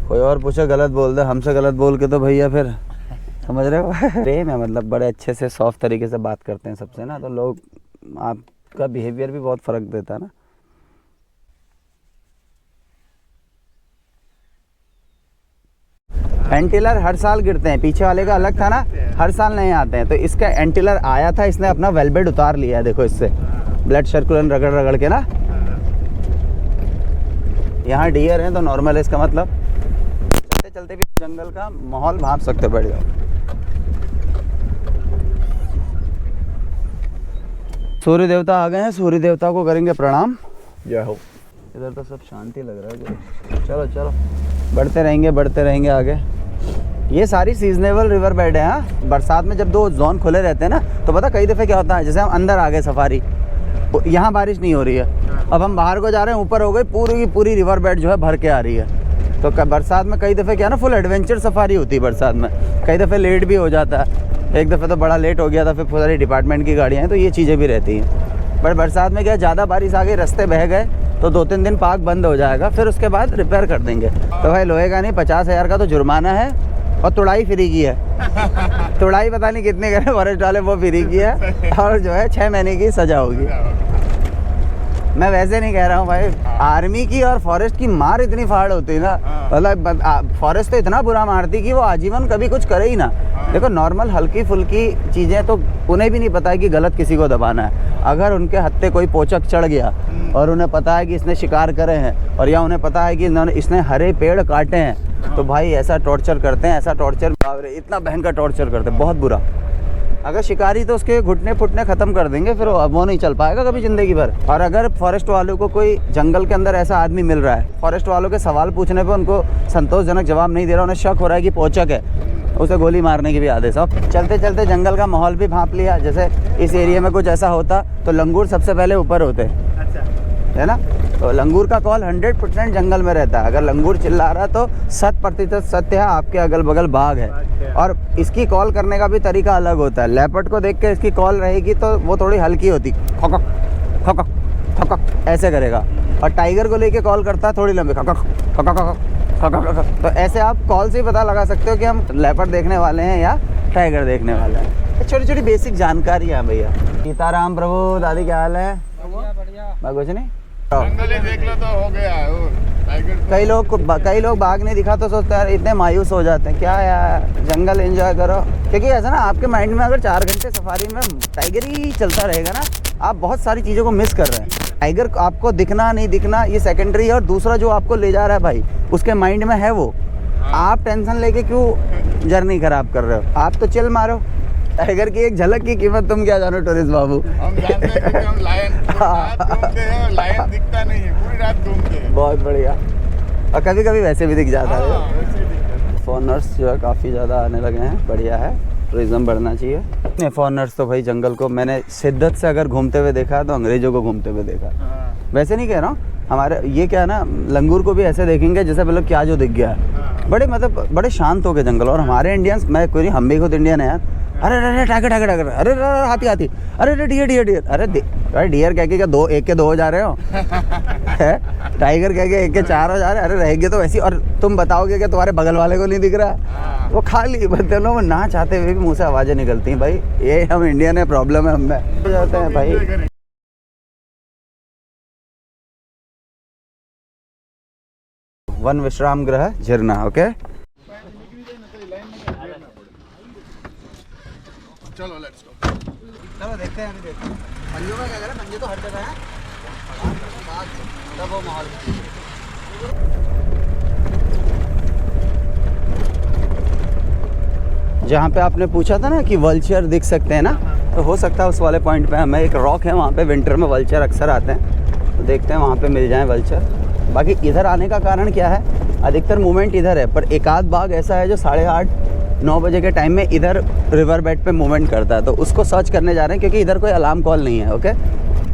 कोई और पूछे गलत बोल दे, हमसे गलत बोल के तो भैया फिर समझ रहे हो। प्रेम है, मतलब बड़े अच्छे से सॉफ्ट तरीके से बात करते हैं सबसे ना, तो लोग आपका बिहेवियर भी बहुत फ़र्क देता है ना। एंटीलर हर साल गिरते हैं, पीछे वाले का अलग था ना, हर साल नए आते हैं। तो इसका एंटीलर आया था, इसने अपना वेलबेड उतार लिया है, देखो इससे ब्लड सर्कुलेशन रगड़ रगड़ के ना। यहाँ डियर है तो नॉर्मल है, इसका मतलब चलते चलते भी जंगल का माहौल भांप सकते, बैठ जाओ। सूर्य देवता आ गए हैं, सूर्य देवता को करेंगे प्रणाम, जय हो। इधर तो सब शांति लग रहा है। चलो चलो बढ़ते रहेंगे आगे। ये सारी सीजनेबल रिवर बेड है। हाँ बरसात में जब 2 जोन खुले रहते हैं ना, तो पता कई दफ़े क्या होता है, जैसे हम अंदर आ गए सफारी, यहाँ बारिश नहीं हो रही है, अब हम बाहर को जा रहे हैं, ऊपर हो गई पूरी की पूरी रिवर बेड जो है भर के आ रही है। तो बरसात में कई दफ़े क्या ना फुल एडवेंचर सफारी होती है बरसात में, कई दफ़े लेट भी हो जाता है। एक दफ़े तो बड़ा लेट हो गया था, फिर सारी डिपार्टमेंट की गाड़ियाँ हैं, तो ये चीज़ें भी रहती हैं। बट बरसात में क्या, ज़्यादा बारिश आ गई, रास्ते बह गए, तो 2-3 दिन पार्क बंद हो जाएगा, फिर उसके बाद रिपेयर कर देंगे। तो भाई लोहे का नहीं, 50,000 का तो जुर्माना है, और तुड़ाई फ्री की है। तुड़ाई पता नहीं कितने करे फॉरेस्ट वाले, वो फ्री की है, और जो है 6 महीने की सज़ा होगी। मैं वैसे नहीं कह रहा हूँ भाई, आर्मी की और फॉरेस्ट की मार इतनी फाड़ होती है ना, मतलब फॉरेस्ट तो इतना बुरा मारती कि वो आजीवन कभी कुछ करे ही ना। देखो नॉर्मल हल्की फुल्की चीज़ें तो उन्हें भी नहीं पता है कि गलत किसी को दबाना है। अगर उनके हत्थे कोई पोचक चढ़ गया और उन्हें पता है कि इसने शिकार करे हैं, और या उन्हें पता है कि इसने हरे पेड़ काटे हैं, तो भाई ऐसा टॉर्चर करते हैं, ऐसा टॉर्चर, इतना भयंकर टॉर्चर करते हैं, बहुत बुरा। अगर शिकारी तो उसके घुटने फुटने ख़त्म कर देंगे, फिर वो नहीं चल पाएगा कभी ज़िंदगी भर। और अगर फॉरेस्ट वालों को कोई जंगल के अंदर ऐसा आदमी मिल रहा है, फॉरेस्ट वालों के सवाल पूछने पे उनको संतोषजनक जवाब नहीं दे रहा, उन्हें शक हो रहा है कि पोचक है, उसे गोली मारने की भी आदेश। अब चलते चलते जंगल का माहौल भी भांप लिया। जैसे इस एरिया में कुछ ऐसा होता तो लंगूर सबसे पहले ऊपर होते, अच्छा है ना, तो लंगूर का कॉल 100% जंगल में रहता है। अगर लंगूर चिल्ला रहा है तो 100% सत्य है, आपके अगल बगल बाघ है। और इसकी कॉल करने का भी तरीका अलग होता है। लेपर्ड को देख के इसकी कॉल रहेगी तो वो थोड़ी हल्की होती, खकक खकक खकक ऐसे करेगा। और टाइगर को लेके कॉल करता है थोड़ी लंबी, खकक खकक खकक खकक। तो ऐसे आप कॉल से ही पता लगा सकते हो कि हम लेपर्ड देखने वाले हैं या टाइगर देखने वाले हैं। छोटी छोटी बेसिक जानकारी है भैया। सीताराम प्रभु, दादी क्या हाल है? बढ़िया। कुछ नहीं, जंगल ही देख लो तो हो गया वो टाइगर। कई लोग बाघ नहीं दिखा तो सोचते हैं इतने मायूस हो जाते हैं। क्या यार, जंगल एंजॉय करो। क्योंकि ऐसा ना आपके माइंड में अगर 4 घंटे सफारी में टाइगर ही चलता रहेगा ना, आप बहुत सारी चीज़ों को मिस कर रहे हैं। टाइगर आपको दिखना नहीं दिखना ये सेकेंडरी है, और दूसरा जो आपको ले जा रहा है भाई उसके माइंड में है वो। आप टेंशन लेके क्यों जर्नी खराब कर रहे हो? आप तो चिल मारो। टाइगर की एक झलक की कीमत तुम क्या जानो टूरिस्ट बाबू। हम जानते हैं कि हम लायन घूमते हैं, लायन दिखता नहीं है, पूरी रात घूमते हैं। बहुत बढ़िया। और कभी कभी वैसे भी दिख जाता है। वैसे ही दिखता है। फॉरनर्स जो है काफ़ी ज़्यादा आने लगे हैं, बढ़िया है, टूरिज़्म बढ़ना चाहिए। नहीं, फॉरनर्स तो भाई जंगल को मैंने शिद्दत से अगर घूमते हुए देखा तो अंग्रेज़ों को घूमते हुए देखा। वैसे नहीं कह रहा हूँ, हमारे ये क्या है ना, लंगूर को भी ऐसे देखेंगे जैसे मतलब क्या जो दिख गया है। बड़े शांत हो गए जंगल। और हमारे इंडियंस, मैं कोई नहीं, हम भी खुद इंडियन है यार। अरे अरे टाइगर टाइगर टाइगर, अरे अरे हाथी हाथी, अरे अरे डियर डियर डियर, अरे डियर कह के क्या 1 के 2 हो जा रहे हो? टाइगर कह के 1 के 4 हो जा रहे। अरे रहेंगे तो वैसी। और तुम बताओगे कि तुम्हारे बगल वाले को नहीं दिख रहा? वो खाली बदलों में ना चाहते हुए भी मुँह से आवाज़ें निकलती हैं। भाई ये हम इंडियन है, प्रॉब्लम है हमें हो जाते हैं भाई। वन विश्राम गृह झरना। ओके, चलो लेट्स गो। चलो देखते हैं। अभी देखते हैं पंजों का क्या करें, पंजे तो हर जगह है। तब वो माहौल जहाँ पे आपने पूछा था ना कि वल्चर दिख सकते हैं ना, तो हो सकता है उस वाले पॉइंट पे हमें, एक रॉक है वहाँ पे, विंटर में वल्चर अक्सर आते हैं, तो देखते हैं वहाँ पे मिल जाए वल्चर। बाकी इधर आने का कारण क्या है, अधिकतर मूवमेंट इधर है, पर एक आध बाघ ऐसा है जो 8:30-9 बजे के टाइम में इधर रिवर बेड पे मूवमेंट करता है, तो उसको सर्च करने जा रहे हैं क्योंकि इधर कोई अलार्म कॉल नहीं है। ओके,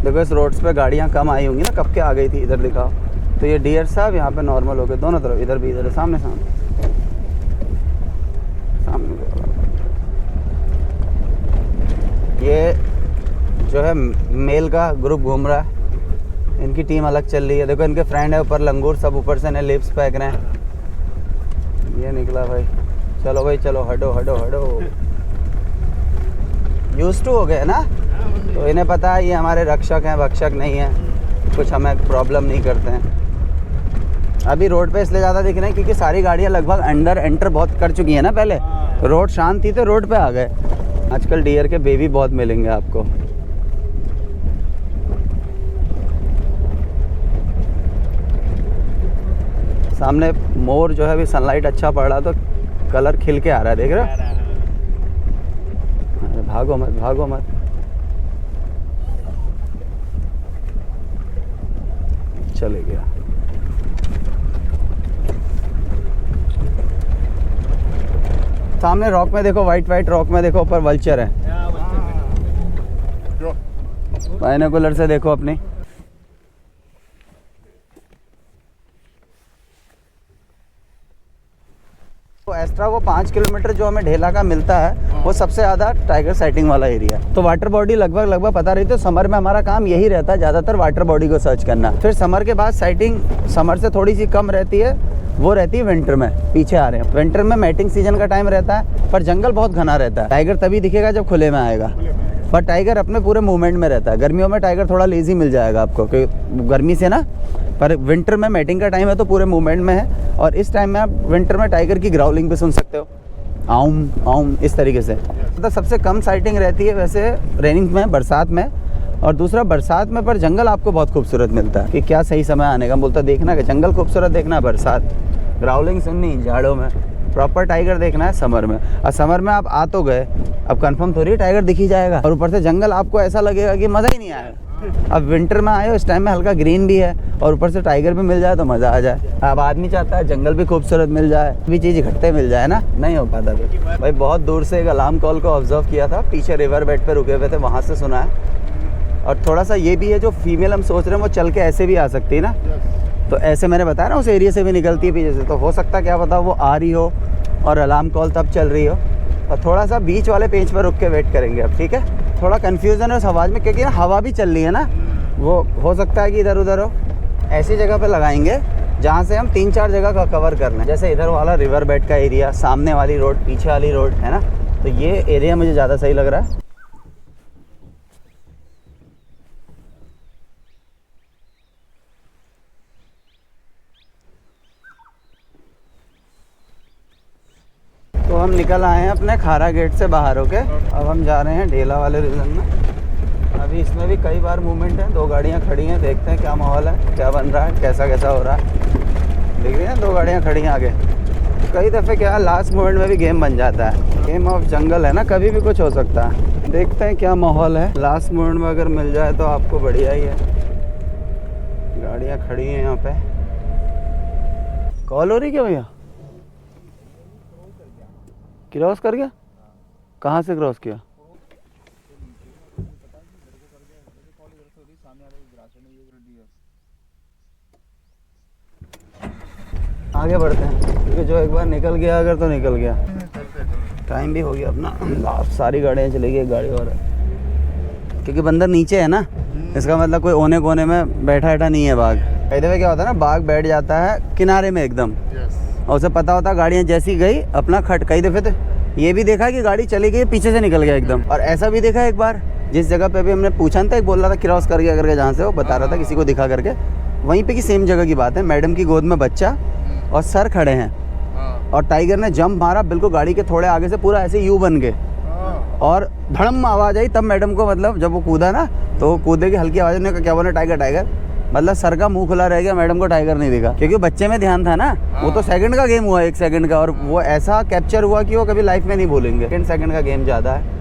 देखो इस रोड्स पे गाड़ियाँ कम आई होंगी ना, कब के आ गई थी, इधर दिखाओ। तो ये डियर साहब यहाँ पे नॉर्मल हो गए दोनों तरफ, इधर भी, इधर सामने सामने ये जो है मेल का ग्रुप घूम रहा है, इनकी टीम अलग चल रही है। देखो इनके फ्रेंड है ऊपर लंगूर, सब ऊपर से ने लिप्स फेंक रहे हैं। ये निकला भाई, चलो भाई चलो, हटो हटो हटो। यूज्ड टू हो गए ना, तो इन्हें पता है ये हमारे रक्षक हैं, भक्षक नहीं है, कुछ हमें प्रॉब्लम नहीं करते हैं। अभी रोड पे इसलिए ज़्यादा दिख रहे हैं क्योंकि सारी गाड़ियाँ लगभग अंडर एंटर बहुत कर चुकी हैं ना। पहले रोड शांत थी तो रोड पे आ गए। आजकल डियर के बेबी बहुत मिलेंगे आपको। सामने मोर जो है, अभी सनलाइट अच्छा पड़ रहा तो कलर खिल के आ रहा है, देख रहे हो? अरे भागो मत, भागो मत। चले गया। सामने रॉक में देखो, वाइट वाइट रॉक में देखो, ऊपर वल्चर है। बाइनोकुलर से देखो अपनी। तो एक्स्ट्रा वो 5 किलोमीटर जो हमें ढेला का मिलता है, वो सबसे ज़्यादा टाइगर साइटिंग वाला एरिया है। तो वाटर बॉडी लगभग पता रही, तो समर में हमारा काम यही रहता है, ज़्यादातर वाटर बॉडी को सर्च करना। फिर समर के बाद साइटिंग समर से थोड़ी सी कम रहती है, वो रहती है विंटर में। पीछे आ रहे हैं, विंटर में मैटिंग सीजन का टाइम रहता है, पर जंगल बहुत घना रहता है। टाइगर तभी दिखेगा जब खुले में आएगा, पर टाइगर अपने पूरे मूवमेंट में रहता है। गर्मियों में टाइगर थोड़ा लेजी मिल जाएगा आपको, क्योंकि गर्मी से ना, पर विंटर में मैटिंग का टाइम है तो पूरे मूवमेंट में है। और इस टाइम में आप विंटर में टाइगर की ग्राउलिंग भी सुन सकते हो, आउम आउम इस तरीके से। मतलब सबसे कम साइटिंग रहती है वैसे रेनिंग में, बरसात में। और दूसरा बरसात में, पर जंगल आपको बहुत खूबसूरत मिलता है। कि क्या सही समय आने का बोलता, देखना कि जंगल खूबसूरत देखना है बरसात, ग्राउलिंग सुननी जाड़ों में, प्रॉपर टाइगर देखना है समर में। और समर में आप आ तो गए, अब कंफर्म थोड़ी टाइगर दिख ही जाएगा, और ऊपर से जंगल आपको ऐसा लगेगा कि मज़ा ही नहीं आया। अब विंटर में आए हो, इस टाइम में हल्का ग्रीन भी है और ऊपर से टाइगर भी मिल जाए तो मज़ा आ जाए। अब आदमी चाहता है जंगल भी खूबसूरत मिल जाए, भी चीज़ इकट्ठे मिल जाए ना, नहीं हो पाता। भाई बहुत दूर से एक अलार्म कॉल को ऑब्जर्व किया था, पीछे रिवर बेड पे रुके हुए थे, वहाँ से सुना है। और थोड़ा सा ये भी है, जो फीमेल हम सोच रहे हैं वो चल के ऐसे भी आ सकती है ना, तो ऐसे मैंने बताया ना उस एरिया से भी निकलती है पीछे से, तो हो सकता है क्या पता वो आ रही हो और अलार्म कॉल तब चल रही हो। और थोड़ा सा बीच वाले पेंच पर रुक के वेट करेंगे अब, ठीक है। थोड़ा कन्फ्यूज़न है उस आवाज़ में, क्योंकि ना हवा भी चल रही है ना, वो हो सकता है कि इधर उधर हो। ऐसी जगह पे लगाएंगे जहाँ से हम 3-4 जगह का कवर कर लें, जैसे इधर वाला रिवर बेड का एरिया, सामने वाली रोड, पीछे वाली रोड, है ना, तो ये एरिया मुझे ज़्यादा सही लग रहा है। तो हम निकल आए हैं अपने खारा गेट से बाहर होके, अब हम जा रहे हैं ढेला वाले रीजन में। अभी इसमें भी कई बार मूवमेंट है, 2 गाड़ियाँ खड़ी हैं, देखते हैं क्या माहौल है, क्या बन रहा है, कैसा कैसा हो रहा है। देख रही हैं 2 गाड़ियाँ खड़ी हैं आगे। कई दफ़े क्या लास्ट मोमेंट में भी गेम बन जाता है, गेम ऑफ जंगल है ना, कभी भी कुछ हो सकता है। देखते हैं क्या माहौल है, लास्ट मोमेंट में अगर मिल जाए तो आपको बढ़िया ही है। गाड़ियाँ खड़ी हैं यहाँ पे। कॉल हो रही क्या भैया? क्रॉस कर गया? कहाँ से क्रॉस किया? आगे बढ़ते हैं, क्योंकि जो एक बार निकल गया अगर तो निकल गया। टाइम भी हो गया अपना, सारी गाड़ियाँ चली गई, गाड़ी और क्योंकि बंदर नीचे है ना, इसका मतलब कोई ओने कोने में बैठा नहीं है बाघ। कई दफ़े क्या होता है ना, बाघ बैठ जाता है किनारे में एकदम, और उसे पता होता गाड़ियाँ जैसी गई अपना खट। कई दफ़े तो ये भी देखा कि गाड़ी चली गई पीछे से निकल गया एकदम, और ऐसा भी देखा एक बार जिस जगह पे भी हमने पूछा था, एक बोल रहा था क्रॉस कर गया करके, जहाँ से वो बता रहा था किसी को दिखा करके, वहीं पे की सेम जगह की बात है। मैडम की गोद में बच्चा और सर खड़े हैं, और टाइगर ने जंप मारा बिल्कुल गाड़ी के थोड़े आगे से, पूरा ऐसे यू बन गए, और धड़म आवाज़ आई तब मैडम को, मतलब जब वो कूदा ना तो कूदे की हल्की आवाज़ ने क्या बोला, टाइगर टाइगर, मतलब सर का मुंह खुला रह गया, मैडम को टाइगर नहीं दिखा, क्योंकि बच्चे में ध्यान था ना। वो तो सेकंड का गेम हुआ, 1 सेकंड का, और वो ऐसा कैप्चर हुआ कि वो कभी लाइफ में नहीं भूलेंगे। 2 सेकंड का गेम ज़्यादा है,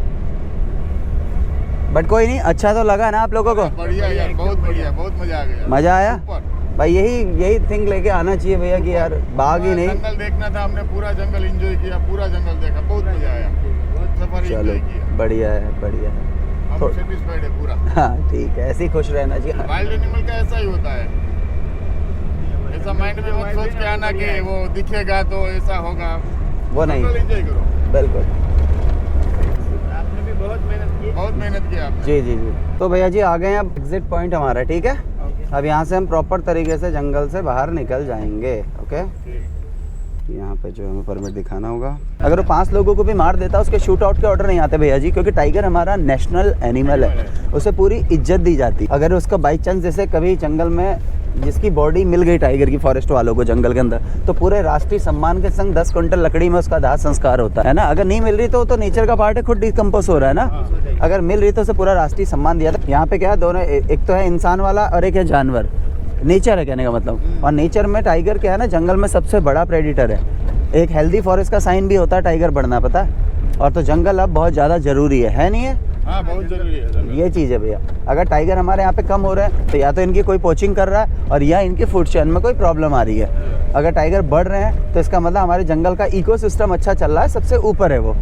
बट कोई नहीं, अच्छा तो लगा ना आप लोगों को? बढ़िया यार, बहुत बढ़िया, बहुत मजा आ गया। मज़ा आया भाई, यही थिंग लेके आना चाहिए भैया कि यार बाघ ही नहीं, जंगल देखना था, हमने पूरा जंगल एंजॉय किया, पूरा जंगल देखा, बहुत मजा आया, सफारी चलो एंजॉय किया। बढ़िया है, बढ़िया है, हम सेटिस्फाइड है पूरा। हाँ ठीक है, ऐसे ही खुश रहना चाहिए। वाइल्ड एनिमल का ऐसा ही होता है, ऐसा माइंड में मत सोच के आना कि वो दिखेगा तो ऐसा होगा, वो नहीं, एंजॉय करो। बिल्कुल, आपने भी बहुत मेहनत की आपने। जी जी जी। तो भैया जी आ गए हैं अब एग्जिट पॉइंट हमारा, ठीक है। अब यहाँ से हम प्रॉपर तरीके से जंगल से बाहर निकल जाएंगे, ओके। यहाँ पे जो हमें परमिट दिखाना होगा, अगर वो 5 लोगों को भी मार देता उसके शूट आउट के ऑर्डर नहीं आते भैया जी, क्योंकि टाइगर हमारा नेशनल एनिमल है, उसे पूरी इज्जत दी जाती। अगर उसका बाई चांस जैसे कभी जंगल में जिसकी बॉडी मिल गई टाइगर की, फॉरेस्ट वालों को जंगल के अंदर, तो पूरे राष्ट्रीय सम्मान के संग 10 क्विंटल लकड़ी में उसका दाह संस्कार होता है ना। अगर नहीं मिल रही तो नेचर का पार्ट है, खुद डिकम्पोज हो रहा है ना। अगर मिल रही तो उसे पूरा राष्ट्रीय सम्मान दिया था। यहाँ पे क्या है, दोनों, एक तो है इंसान वाला और एक है जानवर, नेचर है कहने का मतलब। और नेचर में टाइगर क्या है ना, जंगल में सबसे बड़ा प्रेडिटर है। एक हेल्दी फॉरेस्ट का साइन भी होता है टाइगर बढ़ना, पता है। और तो जंगल अब बहुत ज़्यादा ज़रूरी है नहीं है? हाँ, बहुत जरूरी है ये चीज़ है भैया। अगर टाइगर हमारे यहाँ पे कम हो रहे हैं तो या तो इनकी कोई पोचिंग कर रहा है, और या इनकी फूड चेन में कोई प्रॉब्लम आ रही है। अगर टाइगर बढ़ रहे हैं तो इसका मतलब हमारे जंगल का इकोसिस्टम अच्छा चल रहा है, सबसे ऊपर है वो।